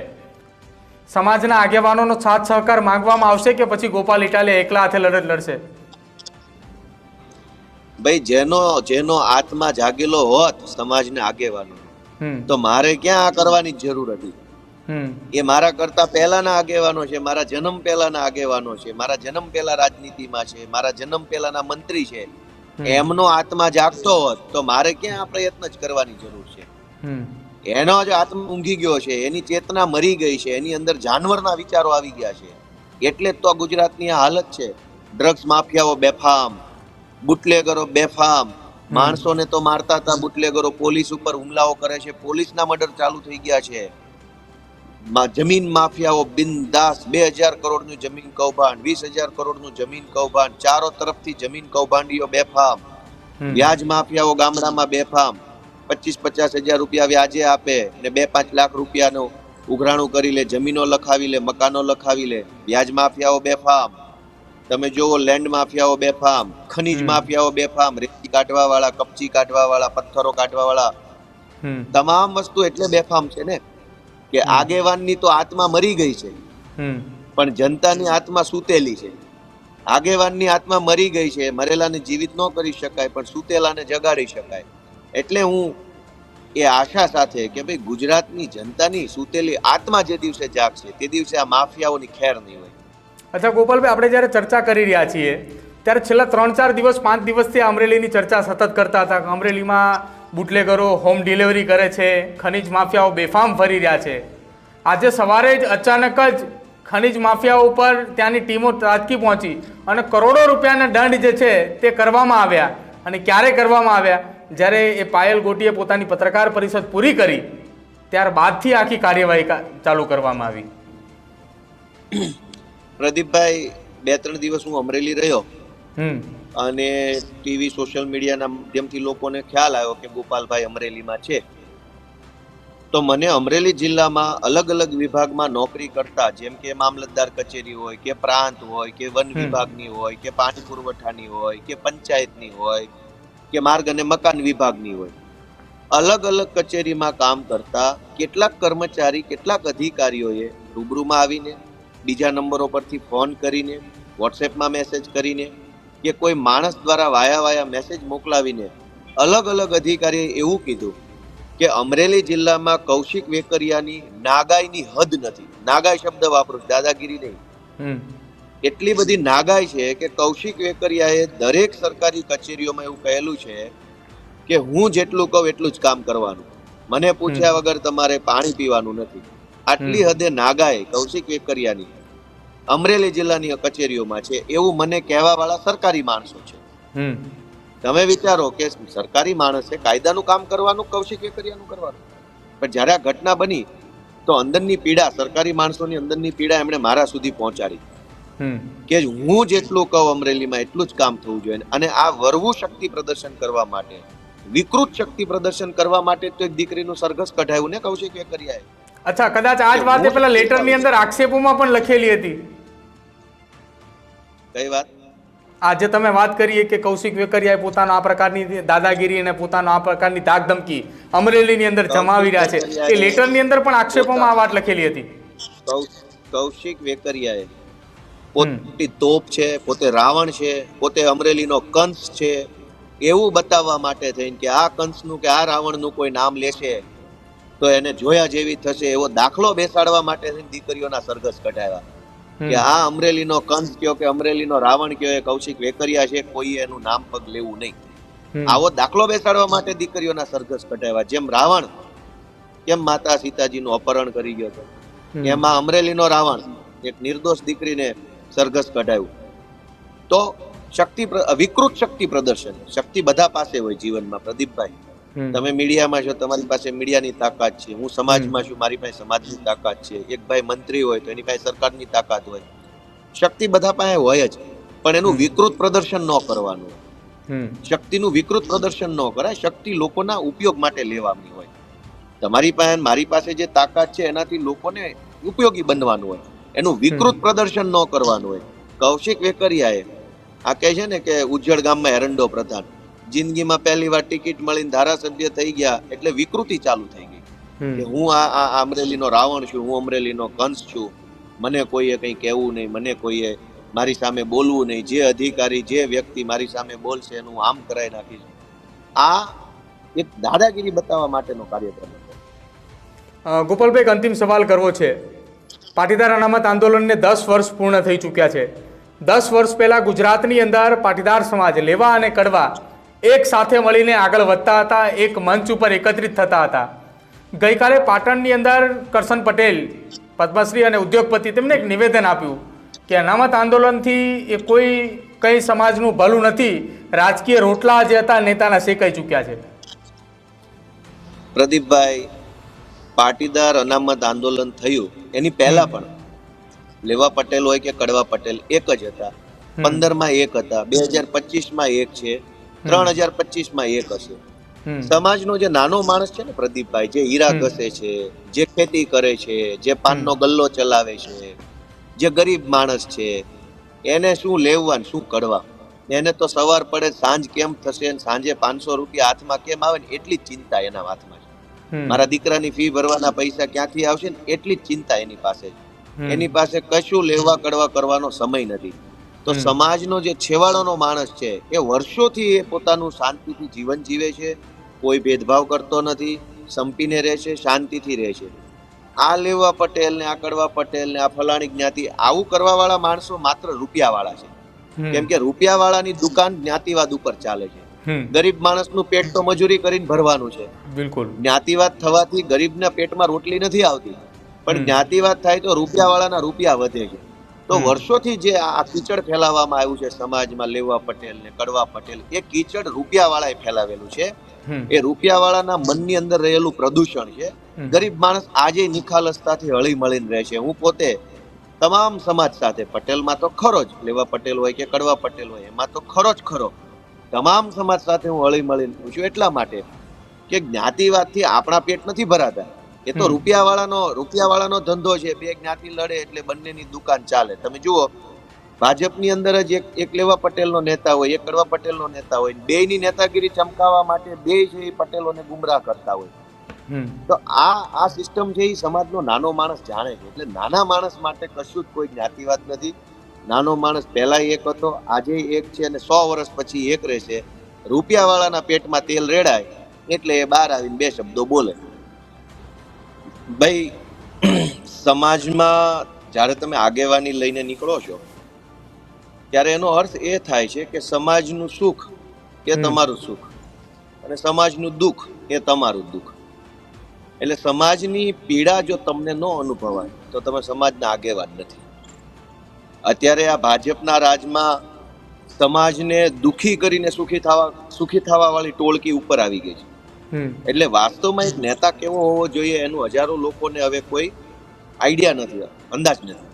સમાજના આગેવાનોનો સાથ સહકાર માંગવામાં આવશે કે પછી ગોપાલ ઇટાલિયા એકલા હાથે લડત લડશે? ભાઈ, જેનો આત્મા જાગેલો હોત સમાજના આગેવાનો, તો મારે ક્યાં આ કરવાની જરૂર હતી? એ મારા કરતા પહેલાના આગેવાનો છે, મારા જન્મ પહેલાના આગેવાનો છે, મારા જન્મ પહેલા રાજનીતિમાં છે, મારા જન્મ પહેલાના મંત્રી છે. એમનો આત્મા જાગતો હોત તો મારે ક્યાં આ પ્રયત્ન જ કરવાની જરૂર છે? એનો જ આત્મા ઊંઘી ગયો છે, એની ચેતના મરી ગઈ છે, એની અંદર જાનવરના વિચારો આવી ગયા છે. એટલે જ તો ગુજરાતની આ હાલત છે. ડ્રગ્સ માફિયાઓ બેફામ, બુટલેગરો બેફામ, માણસોને તો મારતા હતા બુટલેગરો, પોલીસ ઉપર હુમલાઓ કરે છે, પોલીસના મર્ડર ચાલુ થઈ ગયા છે. જમીન માફિયાઓ બિનદાસ 2000 કરોડનું જમીન કૌભાંડ, 20000 કરોડનું જમીન કૌભાંડ, ચારો તરફથી જમીન કૌભાંડીઓ બેફામ. વ્યાજ માફિયાઓ ગામડામાં બેફામ, 25-50 હજાર રૂપિયા વ્યાજે આપે ને 2-5 લાખ રૂપિયાનું ઉઘરાણું કરી લે, જમીનો લખાવી લે, મકાનો લખાવી લે. વ્યાજ માફિયાઓ બેફામ. તમે જોવો લેન્ડ માફિયાઓ બેફામ, ખનીજ માફિયાઓ બેફામ, રેતી કાઢવા વાળા, કપચી કાઢવા વાળા, પથ્થરો કાઢવા વાળા, તમામ વસ્તુ એટલે બેફામ છે ને કે આગેવાનની તો આત્મા મરી ગઈ છે, પણ જનતાની આત્મા સૂતેલી છે. આગેવાનની આત્મા મરી ગઈ છે, મરેલાને જીવિત ન કરી શકાય પણ સૂતેલાને જગાડી શકાય. એટલે હું એ આશા સાથે કે ભાઈ ગુજરાતની જનતાની સૂતેલી આત્મા જે દિવસે જાગશે તે દિવસે આ માફિયાઓની ખેર નહીં હોય. અચ્છા ગોપાલભાઈ, આપણે જ્યારે ચર્ચા કરી રહ્યા છીએ ત્યારે છેલ્લા 3-4 દિવસ 5 દિવસથી અમરેલીની ચર્ચા સતત કરતા હતા કે અમરેલીમાં બુટલેગરો હોમ ડિલિવરી કરે છે, ખનીજ માફિયાઓ બેફામ ફરી રહ્યા છે. આજે સવારે જ અચાનક જ ખનીજ માફિયાઓ ઉપર ત્યાંની ટીમો તાજકી પહોંચી અને કરોડો રૂપિયાના દંડ જે છે તે કરવામાં આવ્યા. અને ક્યારે કરવામાં આવ્યા? જ્યારે એ પાયલ ગોટીએ પોતાની પત્રકાર પરિષદ પૂરી કરી ત્યારબાદથી આખી કાર્યવાહી ચાલુ કરવામાં આવી. પ્રદીપભાઈ, 2-3 દિવસ હું અમરેલી રહ્યો અને ટીવી, સોશિયલ મીડિયાના માધ્યમથી લોકોને ખ્યાલ આવ્યો કે ગોપાલભાઈ અમરેલીમાં છે. તો મને અમરેલી જિલ્લામાં અલગ અલગ વિભાગમાં નોકરી કરતા, જેમ કે મામલતદાર કચેરી હોય કે પ્રાંત હોય કે વન વિભાગની હોય કે પાણી પુરવઠાની હોય કે પંચાયતની હોય કે માર્ગ અને મકાન વિભાગની હોય, અલગ અલગ કચેરીમાં કામ કરતા કેટલાક કર્મચારી, કેટલાક અધિકારીઓએ રૂબરૂમાં આવીને, બીજા નંબરો પરથી ફોન કરીને, વોટ્સએપમાં મેસેજ કરીને કે કોઈ માણસ દ્વારા વાયા મેસેજ મોકલાવીને અલગ અલગ અધિકારીએ એવું કીધું કે અમરેલી જિલ્લામાં કૌશિક વેકરિયાની નાગાઈની હદ નથી. નાગાઈ શબ્દ વાપરું, દાદાગીરી નહીં. એટલી બધી નાગાઈ છે કે કૌશિક વેકરિયાએ દરેક સરકારી કચેરીઓમાં એવું કહેલું છે કે હું જેટલું કહું એટલું જ કામ કરવાનું, મને પૂછ્યા વગર તમારે પાણી પીવાનું નથી. આટલી હદે નાગાઈ કૌશિક વેકરિયાની અમરેલી જિલ્લાની કચેરીઓમાં છે, એવું મને કહેવા વાળા સરકારી માણસો છે. તમે વિચારો કે સરકારી માણસે કાયદાનું કામ કરવાનું, કૌશિક વેકરિયાનું કરવાનું. પણ જ્યારે આ ઘટના બની તો અંદરની પીડા, સરકારી માણસોની અંદરની પીડા એમણે મારા સુધી પહોંચાડી કે હું જેટલું કહું અમરેલીમાં એટલું જ કામ થવું જોઈએ. અને આ વરવું શક્તિ પ્રદર્શન કરવા માટે, વિકૃત શક્તિ પ્રદર્શન કરવા માટે તો એક દીકરીનું સરઘસ કઢાયું ને કૌશિક વેકરિયાએ. અચ્છા, કદાચ આ જ વાત પેલા લેટરની અંદર આક્ષેપોમાં પણ લખેલી હતી. કઈ વાત? આજે તમે વાત કરીએ કે કૌશિક વેકરિયાએ પોતાનો આ પ્રકારની દાદાગીરી અને પોતાનો આ પ્રકારની ધાકધમકી અમરેલીની અંદર જમાવી રહ્યા છે, એ લેટરની અંદર પણ આક્ષેપોમાં આ વાત લખેલી હતી. કૌશિક વેકરિયાએ પોતે તોપ છે, પોતે રાવણ છે, પોતે અમરેલીનો કંસ છે, એવું બતાવવા માટે થઈને કે આ કંસનું કે આ રાવણનું કોઈ નામ લેશે તો એને જોયા જેવી થશે, એવો દાખલો બેસાડવા માટે દીકરીઓના સરઘસ કઢાવ્યા કે આ અમરેલીનો કંસ કયો કે અમરેલીનો રાવણ કયો, એ કૌશિક વેકરિયા છે, કોઈ એનું નામ પગ લેવું નહીં. આવો દાખલો બેસાડવા માટે દીકરીઓના સરઘસ કઢાવ્યા. જેમ રાવણ કેમ માતા સીતાજીનું અપહરણ કરી ગયો હતો, એમાં અમરેલીનો રાવણ એક નિર્દોષ દીકરીને સરઘસ કઢાવ્યું. તો શક્તિ, વિકૃત શક્તિ પ્રદર્શન. શક્તિ બધા પાસે હોય જીવનમાં પ્રદીપભાઈ. તમે મીડિયામાં છો, તમારી પાસે મીડિયાની તાકાત છે. હું સમાજમાં છું, મારી પાસે સમાજની તાકાત છે. એક ભાઈ મંત્રી હોય તો એની પાસે સરકારની તાકાત હોય. શક્તિ બધા પાસે હોય જ, પણ એનું વિકૃત પ્રદર્શન ન કરવાનું. શક્તિનું વિકૃત પ્રદર્શન ન કરાય. શક્તિ લોકોના ઉપયોગ માટે લેવાની હોય. તમારી પાસે, મારી પાસે જે તાકાત છે એનાથી લોકોને ઉપયોગી બનવાનું હોય, એનું વિકૃત પ્રદર્શન ન કરવાનું હોય. કૌશિક વેકરિયાએ આ કહે છે ને કે ઉજ્જડ ગામમાં એરંડો પ્રધાન, જિંદગીમાં પહેલી વાર ટિકિટ મળીને ધારાસભ્ય થઈ ગયા એટલે વિકૃતિ ચાલુ થઈ ગઈ કે હું આ અમરેલીનો રાવણ છું, હું અમરેલીનો કંસ છું, મને કોઈએ કંઈ કહેવું નહીં, મને કોઈએ મારી સામે બોલવું નહીં, જે અધિકારી, જે વ્યક્તિ મારી સામે બોલશે એનું આમ કરાવી નાખીશ. આ એક દાદાગીરી બતાવવા માટેનો કાર્યક્રમ હતો. ગોપાલભાઈ, એક અંતિમ સવાલ કરવો છે. પાટીદાર અનામત આંદોલનને 10 વર્ષ પૂર્ણ થઈ ચૂક્યા છે. 10 વર્ષ પહેલા ગુજરાતની અંદર પાટીદાર સમાજ લેવા અને કડવા એક સાથે મળીને આગળ વધતા હતા, એક મંચ ઉપર એકત્રિત થતા હતા. ગઈકાલે પાટણની અંદર કરશન પટેલ, પદ્મશ્રી અને ઉદ્યોગપતિ, તેમને એક નિવેદન આપ્યું કે અનામત આંદોલનથી એ કઈ સમાજનું ભલું નથી, રાજકીય રોટલા જે હતા નેતાના શેકાઈ ચૂક્યા છે. પ્રદીપભાઈ, પાટીદાર અનામત આંદોલન થયું એની પહેલા પણ લેવા પટેલ હોય કે કડવા પટેલ એક જ હતા. 15માં એક હતા, 2025માં એક છે, 3025માં એક હશે. સમાજનો જે નાનો માણસ છે ને પ્રદીપભાઈ, જે હીરા ઘસે છે, જે ખેતી કરે છે, જે પાનનો ગલ્લો ચલાવે છે, જે ગરીબ માણસ છે, એને શું લેવાનું, શું કડવા? એને તો સવાર પડે સાંજ કેમ થશે, સાંજે 500 રૂપિયા હાથમાં કેમ આવે ને એટલી જ ચિંતા એના હાથમાં છે. મારા દીકરાની ફી ભરવાના પૈસા ક્યાંથી આવશે ને એટલી જ ચિંતા એની પાસે છે. એની પાસે કશું લેવા કડવા કરવાનો સમય નથી. તો સમાજનો જે છેવાડાનો માણસ છે એ વર્ષોથી એ પોતાનું શાંતિથી જીવન જીવે છે, કોઈ ભેદભાવ કરતો નથી, સંપીને રહે છે, શાંતિથી રહે છે. આ લેવા પટેલ ને, આ કડવા પટેલ ને, આ ફલાણી જ્ઞાતિ, આવું કરવા વાળા માણસો માત્ર રૂપિયા વાળા છે. કેમ કે રૂપિયા વાળાની દુકાન જ્ઞાતિવાદ ઉપર ચાલે છે. ગરીબ માણસનું પેટ તો મજૂરી કરીને ભરવાનું છે. બિલકુલ. જ્ઞાતિવાદ થવાથી ગરીબના પેટમાં રોટલી નથી આવતી, પણ જ્ઞાતિવાદ થાય તો રૂપિયા વાળાના રૂપિયા વધે છે. તો વર્ષોથી જે આ કીચડ ફેલાવવામાં આવ્યું છે સમાજમાં, લેવા પટેલ ને કડવા પટેલ, એ કીચડ રૂપિયા વાળાએ ફેલાવેલું છે. એ રૂપિયા વાળાના મનની અંદર રહેલું પ્રદૂષણ છે. ગરીબ માણસ આજે નિખાલસતાથી હળી મળીને રહે છે. હું પોતે તમામ સમાજ સાથે, પટેલમાં તો ખરો જ, લેવા પટેલ હોય કે કડવા પટેલ હોય એમાં તો ખરો જ ખરો, તમામ સમાજ સાથે હું હળી મળીને છું. એટલા માટે કે જ્ઞાતિવાદથી આપણા પેટ નથી ભરાતા, એ તો રૂપિયાવાળાનો ધંધો છે. બે જ્ઞાતિ લડે એટલે બંનેની દુકાન ચાલે. તમે જુઓ, ભાજપની અંદર જ એક લેવા પટેલનો નેતા હોય, એક કડવા પટેલનો નેતા હોય, બેયની નેતાગીરી ચમકાવવા માટે બે છે એ પટેલોને ગુમરાહ કરતા હોય. તો આ સિસ્ટમ છે એ સમાજનો નાનો માણસ જાણે છે. એટલે નાના માણસ માટે કશું જ કોઈ જ્ઞાતિવાદ નથી. નાનો માણસ પહેલા એક હતો, આજે એક છે અને 100 વર્ષ પછી એક રહેશે. રૂપિયાવાળાના પેટમાં તેલ રેડાય એટલે એ બહાર આવીને બે શબ્દો બોલે. ભાઈ, સમાજમાં જ્યારે તમે આગેવાની લઈને નીકળો છો ત્યારે એનો અર્થ એ થાય છે કે સમાજનું સુખ એ તમારું સુખ અને સમાજનું દુઃખ એ તમારું દુઃખ. એટલે સમાજની પીડા જો તમને ન અનુભવાય તો તમે સમાજના આગેવાન નથી. અત્યારે આ ભાજપના રાજમાં સમાજને દુઃખી કરીને સુખી થવા વાળી ટોળકી ઉપર આવી ગઈ છે. એટલે વાસ્તવમાં એક નેતા કેવો હોવો જોઈએ એનું હજારો લોકોને હવે કોઈ આઈડિયા નથી, અંદાજ નથી.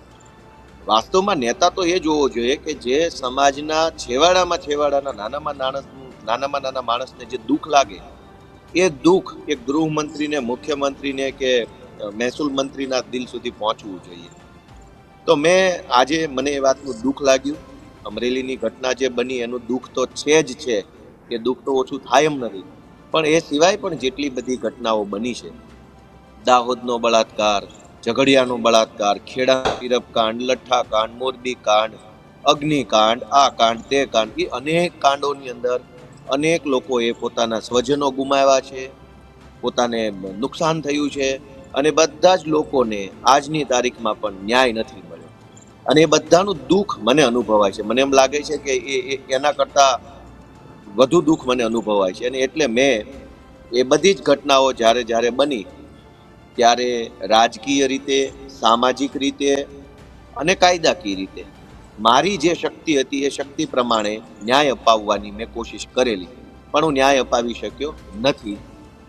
વાસ્તવમાં નેતા તો એ જ હોવો જોઈએ કે જે સમાજના છેવાડાના નાના માણસને જે દુઃખ લાગે એ દુઃખ એક ગૃહમંત્રીને, મુખ્યમંત્રીને કે મહેસૂલ મંત્રીના દિલ સુધી પહોંચવું જોઈએ. તો મને એ વાતનું દુઃખ લાગ્યું. અમરેલીની ઘટના જે બની એનું દુઃખ તો છે જ છે, એ દુઃખ તો ઓછું થાય એમ નથી. પણ એ સિવાય પણ જેટલી બધી ઘટનાઓ બની છે, દાહોદનો બળાત્કાર, ઝઘડિયાનો બળાત્કાર, ખેડા પીરપકાંડ, લઠ્ઠાકાંડ, મોરબી કાંડ, અગ્નિકાંડ, આ કાંડ તે કાંડ, એ અનેક કાંડોની અંદર અનેક લોકોએ પોતાના સ્વજનો ગુમાવ્યા છે, પોતાને નુકસાન થયું છે, અને બધા જ લોકોને આજની તારીખમાં પણ ન્યાય નથી મળ્યો. અને એ બધાનું દુઃખ મને અનુભવાય છે. મને એમ લાગે છે કે એના કરતા વધુ દુઃખ મને અનુભવાય છે. અને એટલે મેં એ બધી જ ઘટનાઓ જ્યારે બની ત્યારે રાજકીય રીતે, સામાજિક રીતે અને કાયદાકીય રીતે મારી જે શક્તિ હતી એ શક્તિ પ્રમાણે ન્યાય અપાવવાની મેં કોશિશ કરેલી, પણ હું ન્યાય અપાવી શક્યો નથી.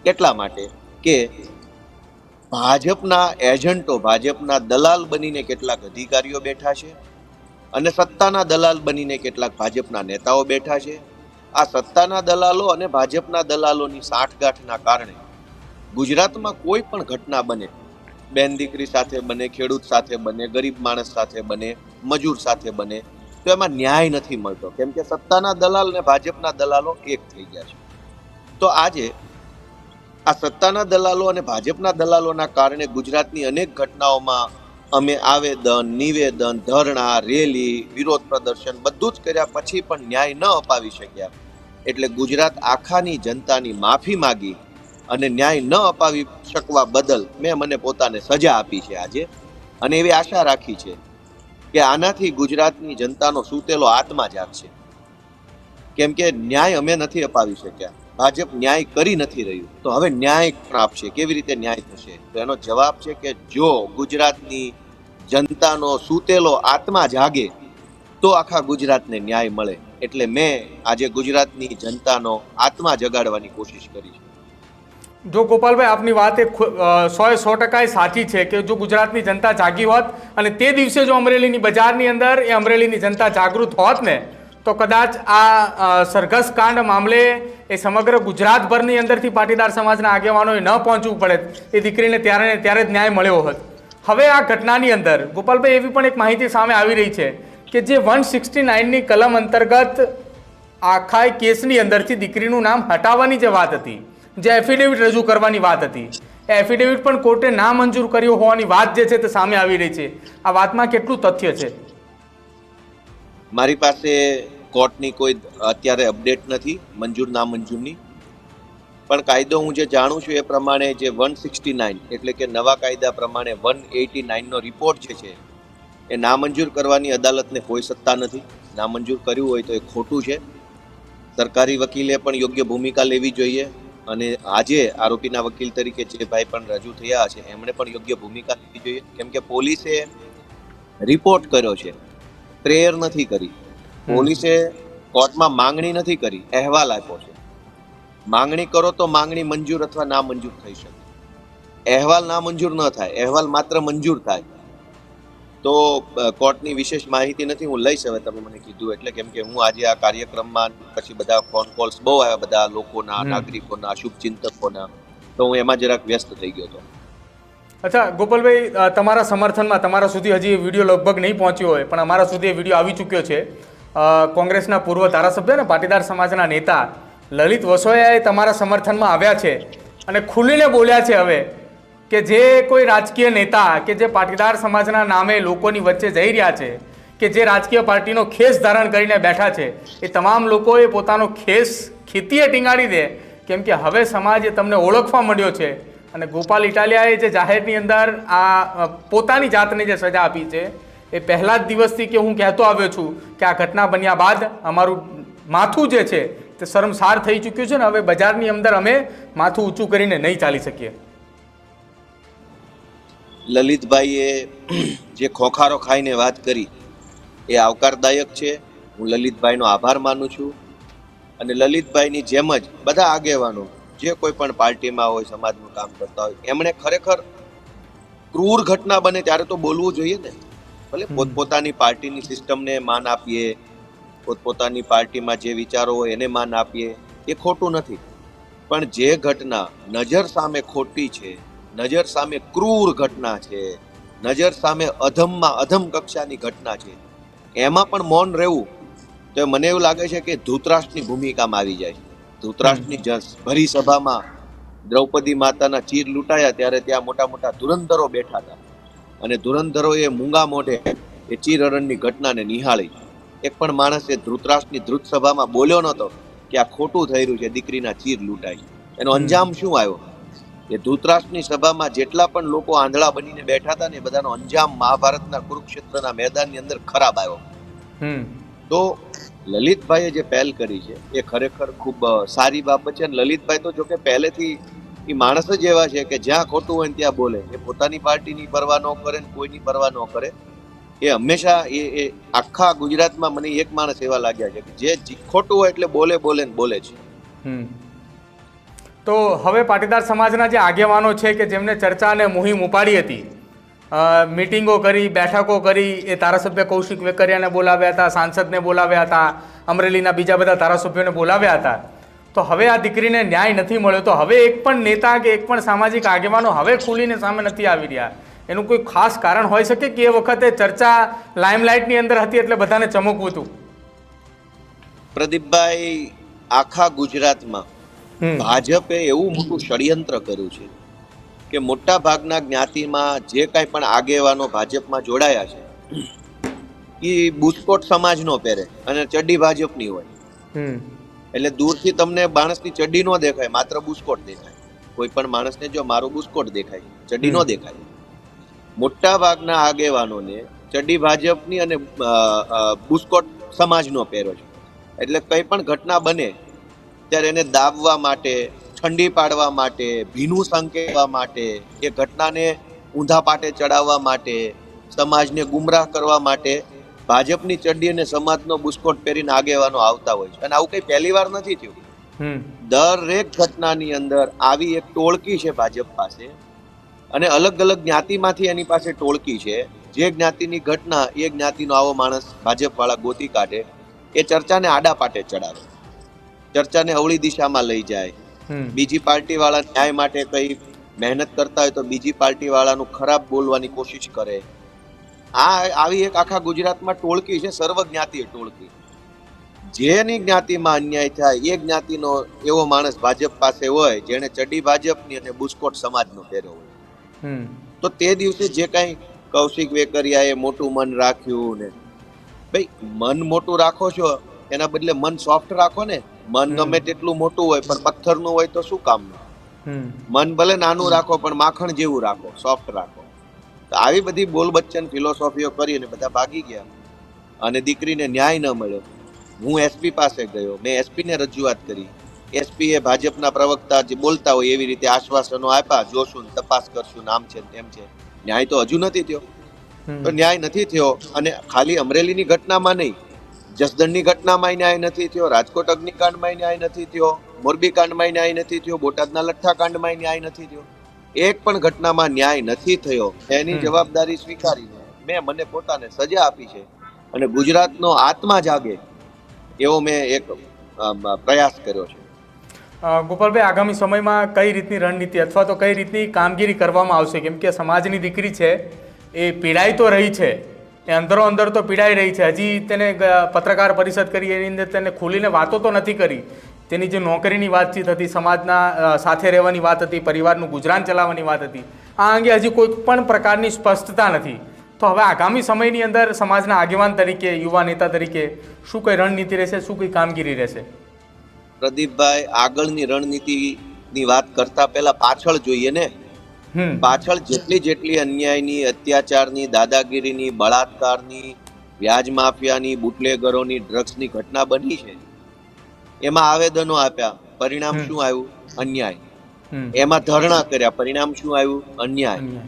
એટલા માટે કે ભાજપના એજન્ટો, ભાજપના દલાલ બનીને કેટલાક અધિકારીઓ બેઠા છે અને સત્તાના દલાલ બનીને કેટલાક ભાજપના નેતાઓ બેઠા છે. આ સત્તાના દલાલો અને ભાજપના દલાલોની સાંઠગાંઠના કારણે ગુજરાતમાં કોઈ પણ ઘટના બને, બેન દીકરી સાથે બને, ખેડૂત સાથે બને, ગરીબ માણસ સાથે બને, મજૂર સાથે બને, તો એમાં ન્યાય નથી મળતો. કેમ કે સત્તાના દલાલ અને ભાજપના દલાલો એક થઈ ગયા છે. તો આજે આ સત્તાના દલાલો અને ભાજપના દલાલોના કારણે ગુજરાતની અનેક ઘટનાઓમાં અમે આવેદન, નિવેદન, ધરણા, રેલી, વિરોધ પ્રદર્શન બધું જ કર્યા પછી પણ ન્યાય ન અપાવી શક્યા. એટલે ગુજરાત આખાની જનતાની માફી માગી અને ન્યાય ન અપાવી શકવા બદલ મને પોતાને સજા આપી છે આજે. અને એવી આશા રાખી છે કે આનાથી ગુજરાતની જનતાનો સૂતેલો આત્મા જાગશે. કેમ કે ન્યાય અમે નથી અપાવી શક્યા, ભાજપ ન્યાય કરી નથી રહ્યું, તો હવે ન્યાય કોણ આપશે? કેવી રીતે ન્યાય થશે? તો એનો જવાબ છે કે જો ગુજરાતની જનતાનો સૂતેલો આત્મા જાગે તો આખા ગુજરાતને ન્યાય મળે. એટલે મેં આજે ગુજરાતની જનતાનો આત્મા જગાડવાની કોશિશ કરી છે. જો ગોપાલભાઈ, આપની વાત એ 100% સાચી છે કે જો ગુજરાતની જનતા જાગી હોત અને તે દિવસે જો અમરેલીની બજારની અંદર એ અમરેલીની જનતા જાગૃત હોત ને, તો કદાચ આ સરઘસ કાંડ મામલે એ સમગ્ર ગુજરાતભરની અંદરથી પાટીદાર સમાજના આગેવાનોએ ન પહોંચવું પડે, એ દીકરીને ત્યારે જ ન્યાય મળ્યો હોત. હવે આ ઘટનાની અંદર ગોપાલભાઈ એવી પણ એક માહિતી સામે આવી રહી છે કે જે 169ની કલમ અંતર્ગત આખા કેસની અંદરથી દીકરીનું નામ હટાવવાની જે વાત હતી, જે એફિડેવિટ રજૂ કરવાની વાત હતી, એ એફિડેવિટ પણ કોર્ટે નામંજૂર કર્યો હોવાની વાત જે છે તે સામે આવી રહી છે. આ વાતમાં કેટલું તથ્ય છે? મારી પાસે કોર્ટની કોઈ અત્યારે અપડેટ નથી મંજૂર નામંજૂરની, પણ કાયદો હું જે જાણું છું એ પ્રમાણે જે 169 એટલે કે નવા કાયદા પ્રમાણે 189નો રિપોર્ટ જે છે એ નામંજૂર કરવાની અદાલતને કોઈ સત્તા નથી. નામંજૂર કર્યું હોય તો એ ખોટું છે. સરકારી વકીલે પણ યોગ્ય ભૂમિકા લેવી જોઈએ અને આજે આરોપીના વકીલ તરીકે જે ભાઈ પણ રજૂ થયા છે એમણે પણ યોગ્ય ભૂમિકા લેવી જોઈએ. કેમ કે પોલીસે રિપોર્ટ કર્યો છે, પ્રેયર નથી કરી. પોલીસે કોર્ટમાં માંગણી નથી કરી, અહેવાલ આપ્યો છે. માંગણી કરો તો માંગણી મંજૂર અથવા ના મંજૂર થઈ શકે. અહેવાલ ના મંજૂર ન થાય, અહેવાલ માત્ર મંજૂર થાય. તો કોર્ટની વિશેષ માહિતી નથી, હું લઈશ હવે તમે મને કીધું એટલે. કેમ કે હું આજે આ કાર્યક્રમમાં પછી બધા ફોન કોલ્સ બહુ આવ્યા બધા લોકોના, નાગરિકોના, શુભચિંતકોના, તો હું એમાં જરાક વ્યસ્ત થઈ ગયો હતો. અચ્છા ગોપાલભાઈ, તમારા સમર્થનમાં તમારા સુધી હજી એ વિડીયો લગભગ નહીં પહોંચ્યો હોય, પણ અમારા સુધી એ વિડીયો આવી ચૂક્યો છે. કોંગ્રેસના પૂર્વ ધારાસભ્ય અને પાટીદાર સમાજના નેતા લલિત વસોયાએ તમારા સમર્થનમાં આવ્યા છે અને ખુલીને બોલ્યા છે હવે કે જે કોઈ રાજકીય નેતા કે જે પાટીદાર સમાજના નામે લોકોની વચ્ચે જઈ રહ્યા છે, કે જે રાજકીય પાર્ટીનો ખેસ ધારણ કરીને બેઠા છે, એ તમામ લોકોએ પોતાનો ખેસ ખેતીએ ટીંગાડી દે, કેમ કે હવે સમાજે તમને ઓળખવા માંડ્યો છે. અને ગોપાલ ઇટાલિયાએ જે જાહેરની અંદર આ પોતાની જાતને જે સજા આપી છે, એ પહેલા જ દિવસથી કે હું કહેતો આવ્યો છું કે આ ઘટના બન્યા બાદ અમારું માથું જે છે તે શર્મસાર થઈ ચૂક્યું છે ને હવે બજારની અંદર અમે માથું ઊંચું કરીને નહીં ચાલી શકીએ. લલિતભાઈએ જે ખોખારો ખાઈને વાત કરી એ આવકારદાયક છે. હું લલિતભાઈનો આભાર માનું છું. અને લલિતભાઈની જેમ જ બધા આગેવાનો જે કોઈ પણ પાર્ટીમાં હોય, સમાજનું કામ કરતા હોય, એમણે ખરેખર ક્રૂર ઘટના બને ત્યારે તો બોલવું જોઈએ ને. ભલે પોતપોતાની પાર્ટીની સિસ્ટમને માન આપીએ, પોતપોતાની પાર્ટીમાં જે વિચારો હોય એને માન આપીએ, એ ખોટું નથી. પણ જે ઘટના નજર સામે ખોટી છે, નજર સામે ક્રૂર ઘટના છે, નજર સામે અધમમાં અધમ કક્ષાની ઘટના છે, એમાં પણ મૌન રહેવું તો મને એવું લાગે છે કે ધૃતરાષ્ટ્રની ભૂમિકામાં આવી જાય. ધૃતરાષ્ટ્રની ભરી સભામાં દ્રૌપદી માતાના ચીર લૂંટાયા ત્યારે ત્યાં મોટા મોટા ધુરંધરો બેઠા હતા અને ધુરંધરોએ મૂંગા મોઢે એ ચીરહરણની ઘટનાને નિહાળી. એક પણ માણસ એ ધૃતરાષ્ટ્રની ધૃત સભામાં બોલ્યો નહોતો કે આ ખોટું થઈ રહ્યું છે, દીકરીના ચીર લૂંટાઈ. એનો અંજામ શું આવ્યો? એ ધૃતરાષ્ટ્રની સભામાં જેટલા પણ લોકો આંધળા બનીને બેઠા હતા ને એ બધાનો અંજામ મહાભારતના કુરુક્ષેત્રના મેદાનની અંદર ખરાબ આવ્યો. તો લલિતભાઈએ જે પહેલ કરી છે એ ખરેખર ખૂબ સારી બાબત છે. અને લલિતભાઈ તો જો કે પહેલેથી એ માણસ જ એવા છે કે જ્યાં ખોટું હોય ત્યાં બોલે. એ પોતાની પાર્ટીની પરવા ન કરે ને કોઈની પરવા ન કરે. એ હંમેશા એ આખા ગુજરાતમાં મને એક માણસ એવા લાગ્યા છે કે જે ખોટું હોય એટલે બોલે બોલે ને બોલે છે. તો હવે પાટીદાર સમાજના જે આગેવાનો છે કે જેમને ચર્ચા અને મુહિમ ઉપાડી હતી, મીટિંગો કરી, બેઠકો કરી, એ ધારાસભ્ય કૌશિક વેકરિયાને બોલાવ્યા હતા, સાંસદને બોલાવ્યા હતા, અમરેલીના બીજા બધા ધારાસભ્યોને બોલાવ્યા હતા, તો હવે આ દીકરીને ન્યાય નથી મળ્યો. તો હવે એક પણ નેતા કે એક પણ સામાજિક આગેવાનો હવે ખુલીને સામે નથી આવી રહ્યા. એનું કોઈ ખાસ કારણ હોઈ શકે કે એ વખતે ચર્ચા લાઇમલાઇટની અંદર હતી એટલે બધાને ચમકવું હતું? પ્રદીપભાઈ, આખા ગુજરાતમાં ભાજપે એવું મોટું ષડયંત્ર કર્યું છે કે મોટા ભાગના જ્ઞાતિમાં જે કાંઈ પણ આગેવાનો ભાજપમાં જોડાયા છે એ બુસ્કોટ સમાજનો પહેરે અને ચડ્ડી ભાજપની હોય. એટલે દૂરથી તમને માણસની ચડ્ડી ન દેખાય, માત્ર બુસ્કોટ દેખાય. કોઈ પણ માણસને જો મારો બુસ્કોટ દેખાય, ચડ્ડી ન દેખાય. મોટા ભાગના આગેવાનોને ચડ્ડી ભાજપની અને બુસ્કોટ સમાજનો પહેરો છે. એટલે કંઈ પણ ઘટના બને ત્યારે એને દાબવા માટે, ઠંડી પાડવા માટે, ભીનું સંકેતવા માટે, એ ઘટનાને ઊંધા પાટે ચડાવવા માટે, સમાજને ગુમરાહ કરવા માટે ભાજપની ચડ્ડી અને સમાજનો બુસ્કોટ પહેરીને આગેવાનો આવતા હોય છે. અને આવું કઈ પહેલી વાર નથી થયું. દરેક ઘટનાની અંદર આવી એક ટોળકી છે ભાજપ પાસે, અને અલગ અલગ જ્ઞાતિમાંથી એની પાસે ટોળકી છે. જે જ્ઞાતિની ઘટના એ જ્ઞાતિનો આવો માણસ ભાજપ વાળા ગોતી કાઢે, એ ચર્ચાને આડા પાટે ચડાવે, ચર્ચાને અવળી દિશામાં લઈ જાય. બીજી પાર્ટી વાળા ન્યાય માટે કઈ મહેનત કરતા હોય તો બીજી પાર્ટી વાળાનું ખરાબ બોલવાની કોશિશ કરે. આવી એક આખા ગુજરાતમાં ટોળકી છે, સર્વ જ્ઞાતિ ટોળકી. જેની જ્ઞાતિમાં અન્યાય થાય એ જ્ઞાતિનો એવો માણસ ભાજપ પાસે હોય જેને ચડ્ડી ભાજપની અને બુસ્કોટ સમાજનો પહેર્યો હોય. તો તે દિવસે જે કઈ કૌશિક વેકરિયાએ મોટું મન રાખ્યું ને, ભાઈ મન મોટું રાખો છો એના બદલે મન સોફ્ટ રાખો ને. મન ગમે તેટલું મોટું હોય પણ પથ્થરનું હોય તો શું કામનું? મન ભલે નાનું રાખો પણ માખણ જેવું રાખો, સોફ્ટ રાખો. તો આવી બધી બોલ બચ્ચન ફિલોસોફીઓ કરી અને બધા ભાગી ગયા અને દીકરીને ન્યાય ન મળ્યો. હું એસપી પાસે ગયો, મેં એસપીને રજૂઆત કરી. એસપી એ ભાજપના પ્રવક્તા જે બોલતા હોય એવી રીતે આશ્વાસનો આપ્યા, જોશું, તપાસ કરશું, નામ છે તેમ છે. ન્યાય તો હજુ નથી થયો. તો ન્યાય નથી થયો. અને ખાલી અમરેલીની ઘટનામાં નહીં, જસદણની ઘટનામાં ન્યાય નથી થયો, રાજકોટ અગ્નિકાંડમાં ન્યાય નથી થયો, મોરબી કાંડમાં ન્યાય નથી થયો, બોટાદના લઠ્ઠા કાંડમાં ન્યાય નથી થયો. એક પણ ઘટનામાં ન્યાય નથી થયો. એની જવાબદારી સ્વીકારીને મને પોતાને સજા આપી છે અને ગુજરાતનો આત્મા જાગે એવો મેં એક પ્રયાસ કર્યો છે. ગોપાલભાઈ, આગામી સમયમાં કઈ રીતની રણનીતિ અથવા તો કઈ રીતની કામગીરી કરવામાં આવશે? કેમ કે સમાજની દીકરી છે એ પીડાઈ તો રહી છે, એ અંદરો અંદર તો પીડાઈ રહી છે. હજી તેને પત્રકાર પરિષદ કરી એની અંદર તેને ખુલીને વાતો તો નથી કરી. તેની જે નોકરીની વાતચીત હતી, સમાજના સાથે રહેવાની વાત હતી, પરિવારનું ગુજરાન ચલાવવાની વાત હતી, આ અંગે હજી કોઈ પણ પ્રકારની સ્પષ્ટતા નથી. તો હવે આગામી સમયની અંદર સમાજના આગેવાન તરીકે, યુવા નેતા તરીકે શું કઈ રણનીતિ રહેશે, શું કઈ કામગીરી રહેશે? પ્રદીપભાઈ, આગળની રણનીતિની વાત કરતા પહેલા પાછળ જોઈએ ને. પાછળ જેટલી અન્યાયની, અત્યાચારની, દાદાગીરીની, બળાત્કારની, વ્યાજ માફિયાની, બુટલેગરોની, ડ્રગ્સની ઘટના બની છે, એમાં આવેદનો આપ્યા, પરિણામ શું આવ્યું? અન્યાય. એમાં ધરણા કર્યા, પરિણામ શું આવ્યું? અન્યાય.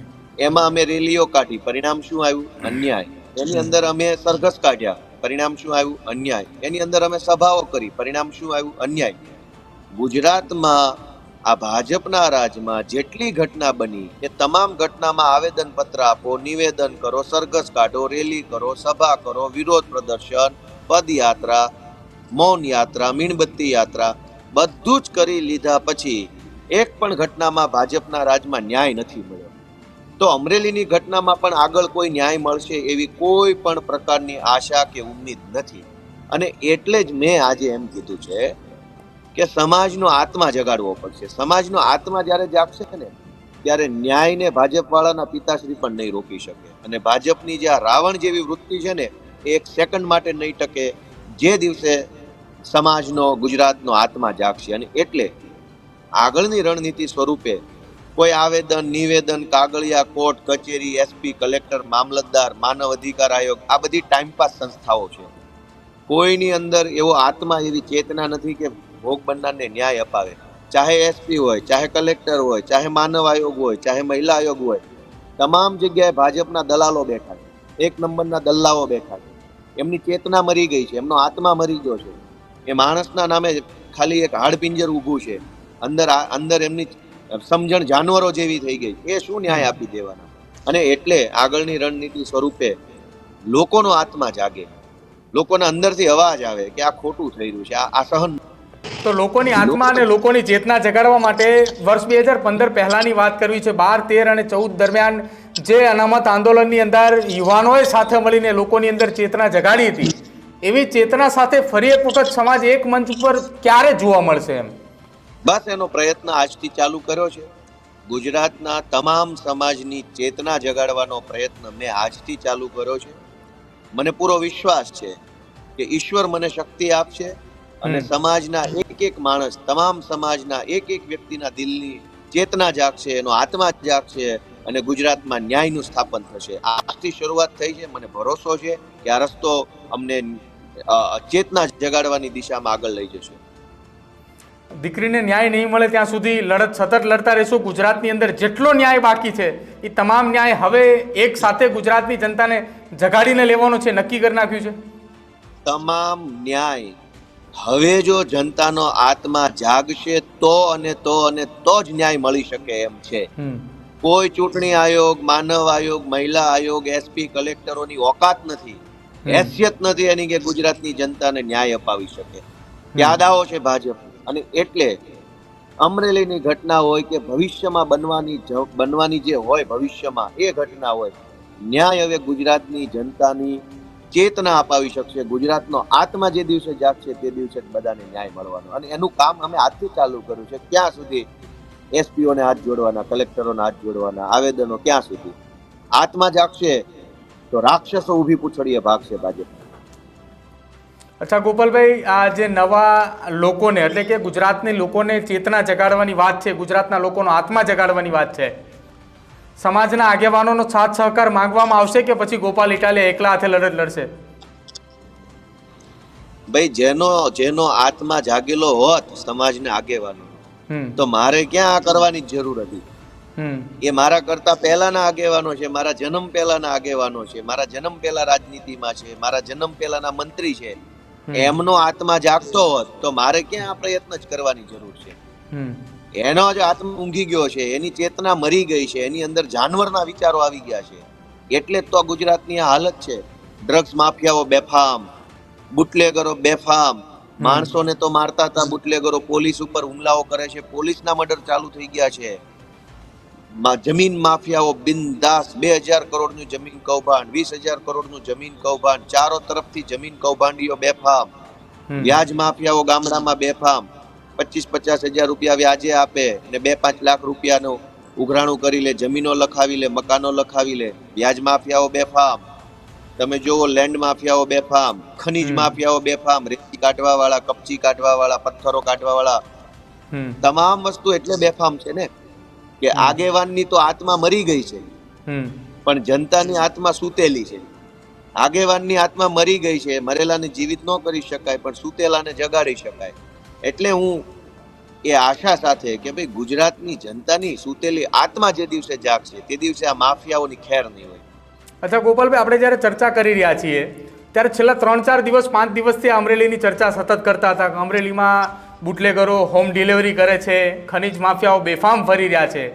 એમાં અમે રેલીઓ કાઢી, પરિણામ શું આવ્યું? અન્યાય. એની અંદર અમે સરઘસ કાઢ્યા, પરિણામ શું આવ્યું? અન્યાય. એની અંદર અમે સભાઓ કરી, પરિણામ શું આવ્યું? અન્યાય. ગુજરાતમાં આ ભાજપના રાજમાં જેટલી ઘટના બની એ તમામ ઘટનામાં આવેદન પત્ર આપો, નિવેદન કરો, સરઘસ કાઢો, રેલી કરો, સભા કરો, વિરોધ પ્રદર્શન, પદયાત્રા, મૌન યાત્રા, મીણબત્તી યાત્રા, બધું જ કરી લીધા પછી એક પણ ઘટનામાં ભાજપના રાજમાં ન્યાય નથી મળ્યો. તો અમરેલીની ઘટનામાં પણ આગળ કોઈ ન્યાય મળશે એવી કોઈ પણ પ્રકારની આશા કે ઉમ્મીદ નથી. અને એટલે જ મેં આજે એમ કીધું છે કે સમાજનો આત્મા જગાડવો પડશે. સમાજનો આત્મા જ્યારે જાગશે ને ત્યારે ન્યાયને ભાજપવાળાના પિતાશ્રી પણ નહીં રોકી શકે. અને ભાજપની જે આ રાવણ જેવી વૃત્તિ છે ને એ એક સેકન્ડ માટે નહીં ટકે, જે દિવસે સમાજનો, ગુજરાતનો આત્મા જાગશે. અને એટલે આગળની રણનીતિ સ્વરૂપે કોઈ આવેદન, નિવેદન, કાગળિયા, કોર્ટ કચેરી, એસપી, કલેક્ટર, મામલતદાર, માનવ અધિકાર આયોગ, આ બધી ટાઈમપાસ સંસ્થાઓ છે. કોઈની અંદર એવો આત્મા, એવી ચેતના નથી કે ભોગ બનનારને ન્યાય અપાવે. ચાહે એસપી હોય, ચાહે કલેક્ટર હોય, ચાહે માનવ આયોગ હોય, ચાહે મહિલા આયોગ હોય, તમામ જગ્યાએ ભાજપના દલાલો બેઠા છે, એક નંબરના દલ્લાઓ બેઠા છે. એમની ચેતના મરી ગઈ છે, એમનો આત્મા મરી ગયો છે. એ માણસના નામે ખાલી એક હાડપિંજર ઊભું છે. અંદર એમની સમજણ જાનવરો જેવી થઈ ગઈ. એ શું ન્યાય આપી દેવાના? અને એટલે આગળની રણનીતિ સ્વરૂપે લોકોનો આત્મા જાગે, લોકોના અંદરથી અવાજ આવે કે આ ખોટું થઈ રહ્યું છે, આ સહન. તો લોકોની આત્મા અને લોકોની ચેતના જગાડવા માટે વર્ષ 2015 પહેલાની વાત કરવી છે. 12, 13 અને 14 દરમિયાન જે અનામત આંદોલનની અંદર યુવાનોએ સાથે મળીને લોકોની અંદર ચેતના જગાડી હતી, એવી ચેતના સાથે ફરી એક વખત સમાજ એક મંચ ઉપર ક્યારે જોવા મળશે? એમ બસ એનો પ્રયત્ન આજથી ચાલુ કર્યો છે. ગુજરાતના તમામ સમાજની ચેતના જગાડવાનો પ્રયત્ન મેં આજથી ચાલુ કર્યો છે. મને પૂરો વિશ્વાસ છે કે ઈશ્વર મને શક્તિ આપશે અને સમાજના એક એક માણસ, તમામ સમાજના એક એક વ્યક્તિના દિલની ચેતના જાગશે, એનો આત્મા જાગશે અને ગુજરાતમાં ન્યાયનું સ્થાપન થશે. આજથી શરૂઆત થઈ છે. મને ભરોસો છે કે આ રસ્તો અમને ચેતના જગાડવાની દિશામાં આગળ લઈ જશે. દીકરીને ન્યાય નહીં મળે ત્યાં સુધી લડત સતત લડતા રહેશું. ગુજરાતની અંદર જેટલો ન્યાય બાકી છે એ તમામ ન્યાય હવે એક સાથે ગુજરાતની જનતાને જગાડીને લેવાનો છે, નક્કી કરી નાખ્યું છે. તમામ ન્યાય હવે જો જનતાનો આત્મા જાગશે તો જ ન્યાય મળી શકે એમ છે. કોઈ ચૂંટણી આયોગ, માનવ આયોગ, મહિલા આયોગ, એસપી, કલેક્ટરોની ઓકાત નથી, હેસિયત નથી એની કે ગુજરાતની જનતાને ન્યાય અપાવી શકે. યાદાઓ છે ભાજપ. અને એટલે અમરેલીની ઘટના હોય કે ભવિષ્યમાં બનવાની જે હોય ભવિષ્યમાં એ ઘટના હોય, ન્યાય હવે ગુજરાતની જનતાની ચેતના અપાવી શકશે. ગુજરાતનો આત્મા જે દિવસે જાગશે તે દિવસે બધાને ન્યાય મળવાનો. અને એનું કામ અમે આજથી ચાલુ કર્યું છે. ક્યાં સુધી એસપીઓને હાથ જોડવાના, કલેક્ટરોને હાથ જોડવાના, આવેદનો ક્યાં સુધી? આત્મા જાગશે તો રાક્ષસો ઊભી પૂછડીએ ભાગશે ભાજપ. અચ્છા ગોપાલભાઈ, આ જે નવા લોકોને એટલે કે ગુજરાતની લોકોને ચેતના જગાડવાની વાત છે, ગુજરાતના લોકોનો આત્મા જગાડવાની વાત છે, સમાજના આગેવાનોનો સાથ સહકાર માંગવામાં આવશે કે પછી ગોપાલ ઇટાલિયા એકલા હાથે લડત લડશે? ભાઈ, જેનો આત્મા જાગેલો હોત સમાજના આગેવાનો, તો મારે ક્યાં આ કરવાની જરૂર હતી? એ મારા કરતા પહેલાના આગેવાનો છે, મારા જન્મ પહેલાના આગેવાનો છે, મારા જન્મ પહેલા રાજનીતિમાં છે, મારા જન્મ પહેલાના મંત્રી છે. એમનો આત્મા જાગતો હોત તો મારે ક્યાં આ પ્રયત્ન જ કરવાની જરૂર છે? એનો જે આત્મા ઊંઘી ગયો છે, એની ચેતના મરી ગઈ છે, એની અંદર જાનવરના વિચારો આવી ગયા છે. એટલે જ તો ગુજરાતની આ હાલત છે. ડ્રગ્સ માફિયાઓ બેફામ, બુટલેગરો બેફામ, માણસોને તો મારતા હતા બુટલેગરો, પોલીસ ઉપર હુમલાઓ કરે છે, પોલીસના મર્ડર ચાલુ થઈ ગયા છે, જમીન માફિયાઓ બિંદાસ 2000 કરોડનું જમીન કૌભાંડ, 20,000 કરોડનું જમીન કૌભાંડ, ચારો તરફથી જમીન કૌભાંડીઓ બેફામ, વ્યાજ માફિયાઓ ગામડામાં બેફામ, 25-50 હજાર રૂપિયા વ્યાજે આપે ને 2-5 લાખ રૂપિયાનું ઉઘરાણું કરી લે, જમીનો લખાવી લે, મકાનો લખાવી લે. વ્યાજ માફિયાઓ બેફામ, તમે જોવો લેન્ડ માફિયાઓ બેફામ, ખનીજ માફિયાઓ બેફામ, રેતી કાઢવા વાળા, કપચી કાઢવા વાળા, પથ્થરો કાઢવા વાળા, તમામ વસ્તુ એટલે બેફામ છે ને કે આગેવાનની તો આત્મા મરી ગઈ છે, પણ જનતાની આત્મા સૂતેલી છે. આગેવાનની આત્મા મરી ગઈ છે, મરેલાને જીવિત ન કરી શકાય, પણ સૂતેલાને જગાડી શકાય. એટલે હું એ આશા સાથે કે ભાઈ ગુજરાતની જનતાની સૂતેલી આત્મા જે દિવસે જાગશે તે દિવસે આ માફિયાઓની ખેર નહીં હોય. અચ્છા ગોપાલભાઈ, આપણે જ્યારે ચર્ચા કરી રહ્યા છીએ ત્યારે છેલ્લા 3-4 દિવસ 5 દિવસથી અમરેલીની ચર્ચા સતત કરતા હતા કે અમરેલીમાં બુટલેગરો હોમ ડિલિવરી કરે છે, ખનીજ માફિયાઓ બેફામ ફરી રહ્યા છે.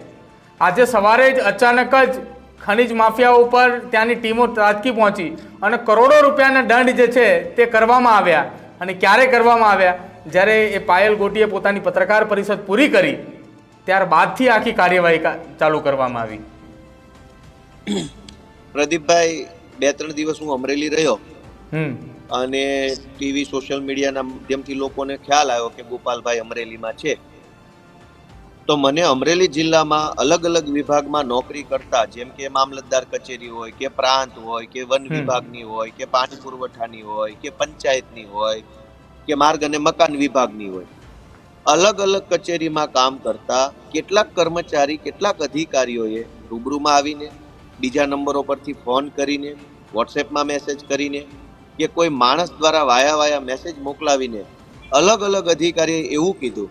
આજે સવારે જ અચાનક જ ખનીજ માફિયાઓ ઉપર ત્યાંની ટીમો તાજકી પહોંચી અને કરોડો રૂપિયાના દંડ જે છે તે કરવામાં આવ્યા. અને ક્યારે કરવામાં આવ્યા? જ્યારે એ પાયલ ગોટીએ પોતાની પત્રકાર પરિષદ પૂરી કરી ત્યારબાદથી આખી કાર્યવાહી ચાલુ કરવામાં આવી. પ્રદીપભાઈ, 2-3 દિવસ હું અમરેલી રહ્યો અને ટીવી સોશિયલ મીડિયાના માધ્યમથી લોકોને ખ્યાલ આવ્યો કે ગોપાલભાઈ અમરેલીમાં છે. તો મને અમરેલી જિલ્લામાં અલગ અલગ વિભાગમાં નોકરી કરતા, જેમ કે મામલતદાર કચેરી હોય કે પ્રાંત હોય કે વન વિભાગની હોય કે પાણી પુરવઠાની હોય કે પંચાયતની હોય કે માર્ગ અને મકાન વિભાગની હોય, અલગ અલગ કચેરીમાં કામ કરતા કેટલાક કર્મચારી, કેટલાક અધિકારીઓએ રૂબરૂમાં આવીને, બીજા નંબરો પરથી ફોન કરીને, વોટ્સએપમાં મેસેજ કરીને કે કોઈ માણસ દ્વારા વાયા મેસેજ મોકલાવીને અલગ અલગ અધિકારીએ એવું કીધું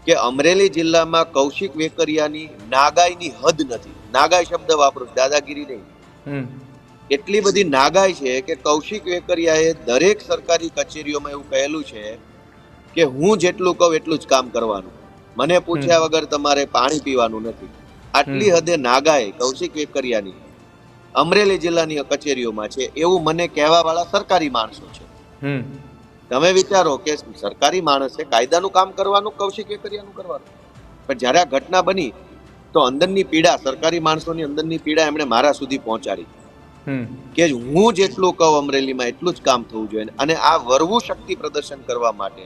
કે અમરેલી જિલ્લામાં કૌશિક વેકરિયાની નાગાઈની હદ નથી. નાગાઈ શબ્દ વાપરું, દાદાગીરી નહીં. એટલી બધી નાગાઈ છે કે કૌશિક વેકરિયાએ દરેક સરકારી કચેરીઓમાં એવું કહેલું છે કે હું જેટલું કહું એટલું જ કામ કરવાનું, મને પૂછ્યા વગર તમારે પાણી પીવાનું નથી. આટલી હદે નાગાઈ કૌશિક વેકરિયાની અમરેલી જિલ્લાની કચેરીઓમાં છે, એવું મને કહેવા વાળા સરકારી માણસો છે. તમે વિચારો કે સરકારી માણસે કાયદાનું કામ કરવાનું, કૌશિક વેકરિયાનું કરવાનું. પણ જ્યારે આ ઘટના બની તો અંદરની પીડા, સરકારી માણસોની અંદરની પીડા એમણે મારા સુધી પહોંચાડી કે હું જેટલું કહું અમરેલીમાં એટલું જ કામ થવું જોઈએ. અને આ વરવું શક્તિ પ્રદર્શન કરવા માટે,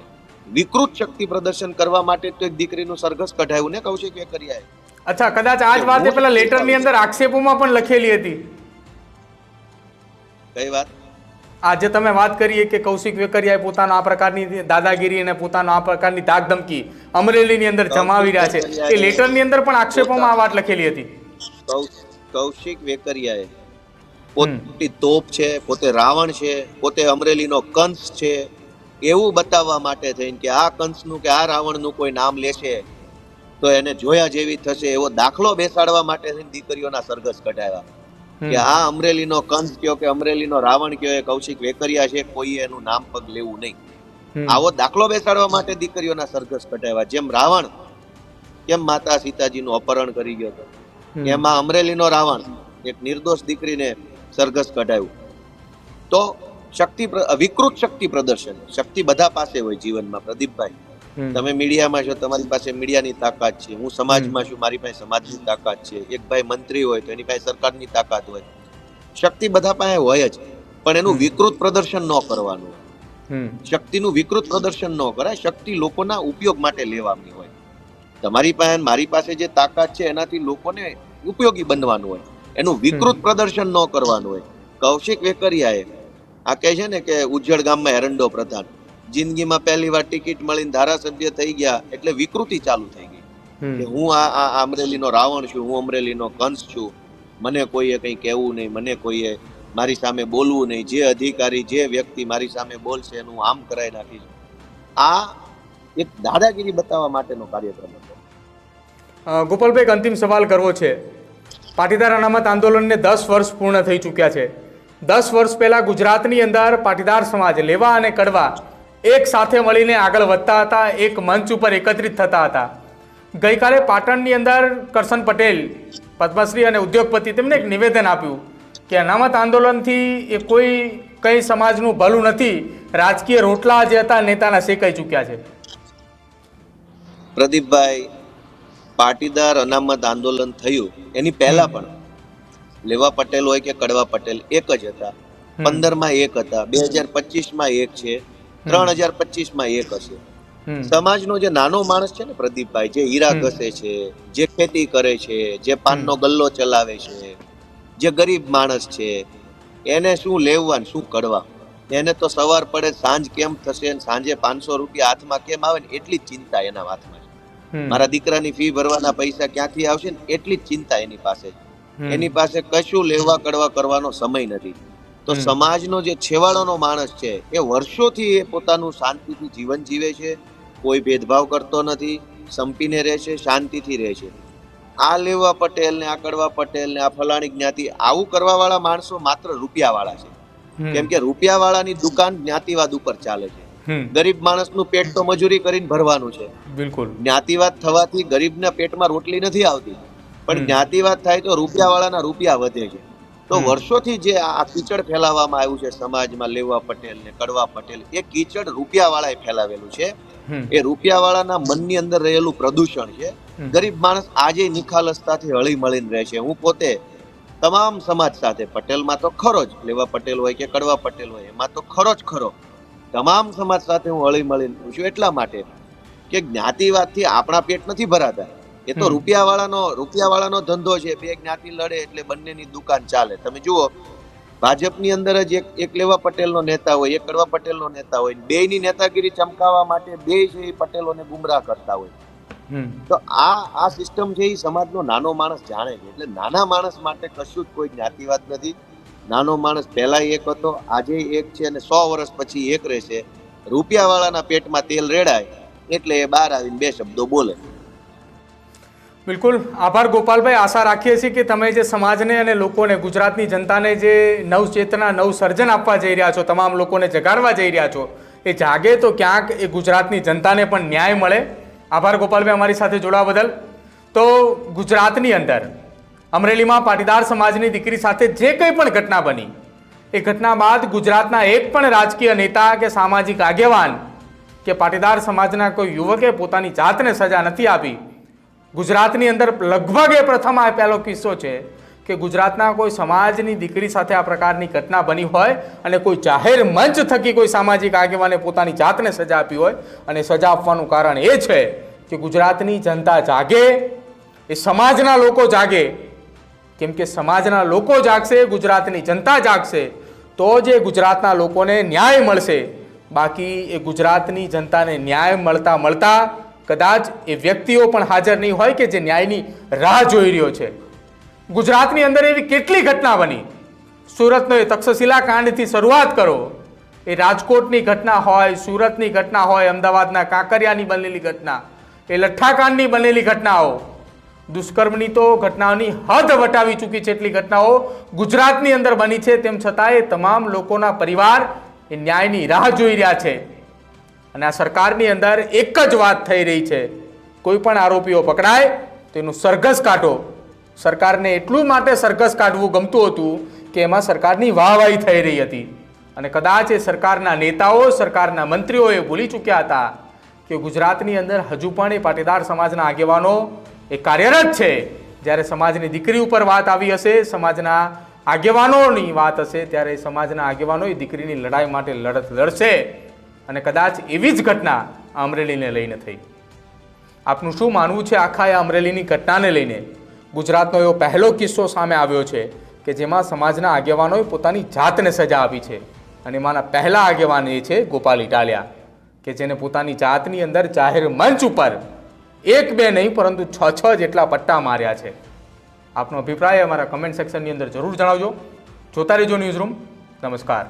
વિકૃત શક્તિ પ્રદર્શન કરવા માટે તો એક દીકરીનું સરઘસ કઢાયું ને કૌશિક વેકરિયાએ. અચ્છા, કદાચ આ જ વાત પેલા લેટરની અંદર આક્ષેપોમાં પણ લખેલી હતી. કઈ વાત? આજે તમે વાત કરીએ કે કૌશિક વેકરિયાએ પોતાનો આ પ્રકારની દાદાગીરી અને પોતાનો આ પ્રકારની ધાકધમકી અમરેલીની અંદર જમાવી રહ્યા છે, એ લેટરની અંદર પણ આક્ષેપોમાં આ વાત લખેલી હતી. કૌશિક વેકરિયાએ પોતે તોપ છે, પોતે રાવણ છે, પોતે અમરેલીનો કંસ છે એવું બતાવવા માટે થઈને કે આ કંસનું કે આ રાવણનું કોઈ નામ લેશે તો એને જોયા જેવી થશે, એવો દાખલો બેસાડવા માટે દીકરીઓના સરઘસ કઢાવ્યા કે આ અમરેલીનો કંસ કયો કે અમરેલીનો રાવણ કયો એ કૌશિક વેકરિયા છે, કોઈ એનું નામ પગ લેવું નહીં. આવો દાખલો બેસાડવા માટે દીકરીઓના સરઘસ કઢાવ્યા. જેમ રાવણ કેમ માતા સીતાજીનું અપહરણ કરી ગયો હતો, એમાં અમરેલીનો રાવણ એક નિર્દોષ દીકરીને સરઘસ કઢાવ્યું. તો શક્તિ, વિકૃત શક્તિ પ્રદર્શન. શક્તિ બધા પાસે હોય જીવનમાં પ્રદીપભાઈ. તમે મીડિયામાં છો, તમારી પાસે મીડિયાની તાકાત છે. હું સમાજમાં છું, મારી પાસે સમાજની તાકાત છે. એક ભાઈ મંત્રી હોય તો એની પાસે સરકારની તાકાત હોય. શક્તિ બધા પાસે હોય જ, પણ એનું વિકૃત પ્રદર્શન ન કરવાનું. શક્તિનું વિકૃત પ્રદર્શન ન કરાય. શક્તિ લોકોના ઉપયોગ માટે લેવાની હોય. તમારી પાસે, મારી પાસે જે તાકાત છે એનાથી લોકોને ઉપયોગી બનવાનું હોય, એનું વિકૃત પ્રદર્શન ન કરવાનું હોય. કૌશિક વેકરિયાએ આ કહે છે ને કે ઉજ્જડ ગામમાં એરંડો પ્રધાન, જિંદગીમાં પહેલી વાર ટિકિટ મળીને ધારાસભ્ય થઈ ગયા એટલે વિકૃતિ ચાલુ થઈ ગઈ કે હું આ અમરેલીનો રાવણ છું, હું અમરેલીનો કંસ છું, મને કોઈએ કંઈ કહેવું નહીં, મને કોઈએ મારી સામે બોલવું નહીં, જે અધિકારી, જે વ્યક્તિ મારી સામે બોલશે એનું આમ કરાવી નાખીશ. આ એક દાદાગીરી બતાવવા માટેનો કાર્યક્રમ હતો. ગોપાલભાઈ, એક અંતિમ સવાલ કરવો છે. પાટીદાર અનામત આંદોલનને 10 વર્ષ પૂર્ણ થઈ ચૂક્યા છે. 10 વર્ષ પહેલા ગુજરાતની અંદર પાટીદાર સમાજ લેવા અને કડવા એક સાથે મળીને આગળ વધતા હતા, એક મંચ ઉપર એકત્રિત થતા હતા. ગઈકાલે પાટણની અંદર કરશન પટેલ, પદ્મશ્રી અને ઉદ્યોગપતિ, તેમને એક નિવેદન આપ્યું કે અનામત આંદોલનથી એ કોઈ કંઈ સમાજનું ભલું નથી, રાજકીય રોટલા જે હતા નેતાના શેકાઈ ચૂક્યા છે? પ્રદીપભાઈ, પાટીદાર અનામત આંદોલન થયું એની પહેલા પણ લેવા પટેલ હોય કે કડવા પટેલ એક જ હતા. 15માં એક હતા, 2025માં એક છે, 3025માં એક હશે. સમાજનો જે નાનો માણસ છે ને પ્રદીપભાઈ, જે હીરા ઘસે છે, જે ખેતી કરે છે, જે પાનનો ગલ્લો ચલાવે છે, જે ગરીબ માણસ છે, એને શું લેવા ને શું કડવા? એને તો સવાર પડે સાંજ કેમ થશે, સાંજે 500 રૂપિયા હાથમાં કેમ આવે ને એટલી જ ચિંતા એના હાથમાં છે. મારા દીકરાની ફી ભરવાના પૈસા ક્યાંથી આવશે ને એટલી જ ચિંતા એની પાસે. એની પાસે કશું લેવા કડવા કરવાનો સમય નથી. તો સમાજનો જે છેવાડાનો માણસ છે એ વર્ષોથી એ પોતાનું શાંતિથી જીવન જીવે છે, કોઈ ભેદભાવ કરતો નથી, સંપીને રહે છે, શાંતિથી રહે છે. આ લેવા પટેલ ને આ કડવા પટેલ ને આ ફલાણી જ્ઞાતિ આવું કરવા વાળા માણસો માત્ર રૂપિયા વાળા છે. કેમ કે રૂપિયા વાળાની દુકાન જ્ઞાતિવાદ ઉપર ચાલે છે. ગરીબ માણસનું પેટ તો મજૂરી કરીને ભરવાનું છે. બિલકુલ. જ્ઞાતિવાદ થવાથી ગરીબના પેટમાં રોટલી નથી આવતી, પણ જ્ઞાતિવાદ થાય તો રૂપિયા વાળાના રૂપિયા વધે છે. તો વર્ષોથી જે આ કીચડ ફેલાવવામાં આવ્યું છે સમાજમાં, લેવા પટેલ ને કડવા પટેલ, એ કીચડ રૂપિયા વાળાએ ફેલાવેલું છે. એ રૂપિયા વાળાના મનની અંદર રહેલું પ્રદૂષણ છે. ગરીબ માણસ આજે નિખાલસતાથી હળી મળીને રહે છે. હું પોતે તમામ સમાજ સાથે, પટેલમાં તો ખરો જ, લેવા પટેલ હોય કે કડવા પટેલ હોય એમાં તો ખરો જ ખરો, તમામ સમાજ સાથે હું હળી મળીને રહું છું. એટલા માટે કે જ્ઞાતિવાદથી આપણા પેટ નથી ભરાતા. એ તો રૂપિયા વાળાનો ધંધો છે. બે જ્ઞાતિ લડે એટલે બંનેની દુકાન ચાલે. તમે જુઓ, ભાજપની અંદર જ એક લેવા પટેલનો નેતા હોય, એક કડવા પટેલનો નેતા હોય, બેયની નેતાગીરી ચમકાવવા માટે બે છે એ પટેલોને ગુમરાહ કરતા હોય. તો આ સિસ્ટમ છે એ સમાજનો નાનો માણસ જાણે છે. એટલે નાના માણસ માટે કશું જ કોઈ જ્ઞાતિવાદ નથી. નાનો માણસ પહેલા એક હતો, આજે એક છે અને 100 વર્ષ પછી એક રહેશે. રૂપિયા વાળાના પેટમાં તેલ રેડાય એટલે એ બહાર આવીને બે શબ્દો બોલે. બિલકુલ, આભાર ગોપાલભાઈ. આશા રાખીએ છીએ કે તમે જે સમાજને અને લોકોને, ગુજરાતની જનતાને જે નવચેતના, નવસર્જન આપવા જઈ રહ્યા છો, તમામ લોકોને જગાડવા જઈ રહ્યા છો, એ જાગે તો ક્યાંક એ ગુજરાતની જનતાને પણ ન્યાય મળે. આભાર ગોપાલભાઈ અમારી સાથે જોડાવા બદલ. તો ગુજરાતની અંદર અમરેલીમાં પાટીદાર સમાજની દીકરી સાથે જે કંઈ પણ ઘટના બની, એ ઘટના બાદ ગુજરાતના એક પણ રાજકીય નેતા કે સામાજિક આગેવાન કે પાટીદાર સમાજના કોઈ યુવકે પોતાની જાતને સજા નથી આપી. ગુજરાતની અંદર લગભગ એ પ્રથમ આ પહેલો કિસ્સો છે કે ગુજરાતના કોઈ સમાજની દીકરી સાથે આ પ્રકારની ઘટના બની હોય અને કોઈ જાહેર મંચ થકી કોઈ સામાજિક આગેવાને પોતાની જાતને સજા આપી હોય. અને સજા આપવાનું કારણ એ છે કે ગુજરાતની જનતા જાગે, એ સમાજના લોકો જાગે. કેમ કે સમાજના લોકો જાગશે, ગુજરાતની જનતા જાગશે તો જ એ ગુજરાતના લોકોને ન્યાય મળશે. બાકી એ ગુજરાતની જનતાને ન્યાય મળતા કદાચ એ વ્યક્તિઓ પણ હાજર નહીં હોય કે જે ન્યાયની રાહ જોઈ રહ્યો છે. ગુજરાતની અંદર એવી કેટલી ઘટના બની. સુરતનો એ તક્ષશિલા કાંડથી શરૂઆત કરો, એ રાજકોટની ઘટના હોય, સુરતની ઘટના હોય, અમદાવાદના કાંકરિયાની બનેલી ઘટના, એ લઠ્ઠાકાંડની બનેલી ઘટનાઓ, દુષ્કર્મની તો ઘટનાઓની હદ વટાવી ચૂકી છે. એટલી ઘટનાઓ ગુજરાતની અંદર બની છે. તેમ છતાં એ તમામ લોકોના પરિવાર એ ન્યાયની રાહ જોઈ રહ્યા છે. અને આ સરકારની અંદર એક જ વાત થઈ રહી છે, કોઈ પણ આરોપીઓ પકડાય તો એનું સરઘસ કાઢો. સરકારને એટલું માટે સરઘસ કાઢવું ગમતું હતું કે એમાં સરકારની વાહવાહી થઈ રહી હતી. અને કદાચ એ સરકારના નેતાઓ, સરકારના મંત્રીઓ એ ભૂલી ચૂક્યા હતા કે ગુજરાતની અંદર હજુ પણ એ પાટીદાર સમાજના આગેવાનો એ કાર્યરત છે. જ્યારે સમાજની દીકરી ઉપર વાત આવી હશે, સમાજના આગેવાનોની વાત હશે, ત્યારે સમાજના આગેવાનો એ દીકરીની લડાઈ માટે લડત લડશે. અને કદાચ એવી જ ઘટના અમરેલીને લઈને થઈ. આપનું શું માનવું છે આખા આ અમરેલીની ઘટનાને લઈને? ગુજરાતનો એવો પહેલો કિસ્સો સામે આવ્યો છે કે જેમાં સમાજના આગેવાનોએ પોતાની જાતને સજા આપી છે. અને એમાંના પહેલા આગેવાન એ છે ગોપાલ ઇટાલિયા, કે જેને પોતાની જાતની અંદર જાહેર મંચ ઉપર 1-2 નહીં પરંતુ 6 જેટલા પટ્ટા માર્યા છે. આપનો અભિપ્રાય અમારા કમેન્ટ સેક્શનની અંદર જરૂર જણાવજો. જોતા રહેજો ન્યૂઝરૂમ. નમસ્કાર.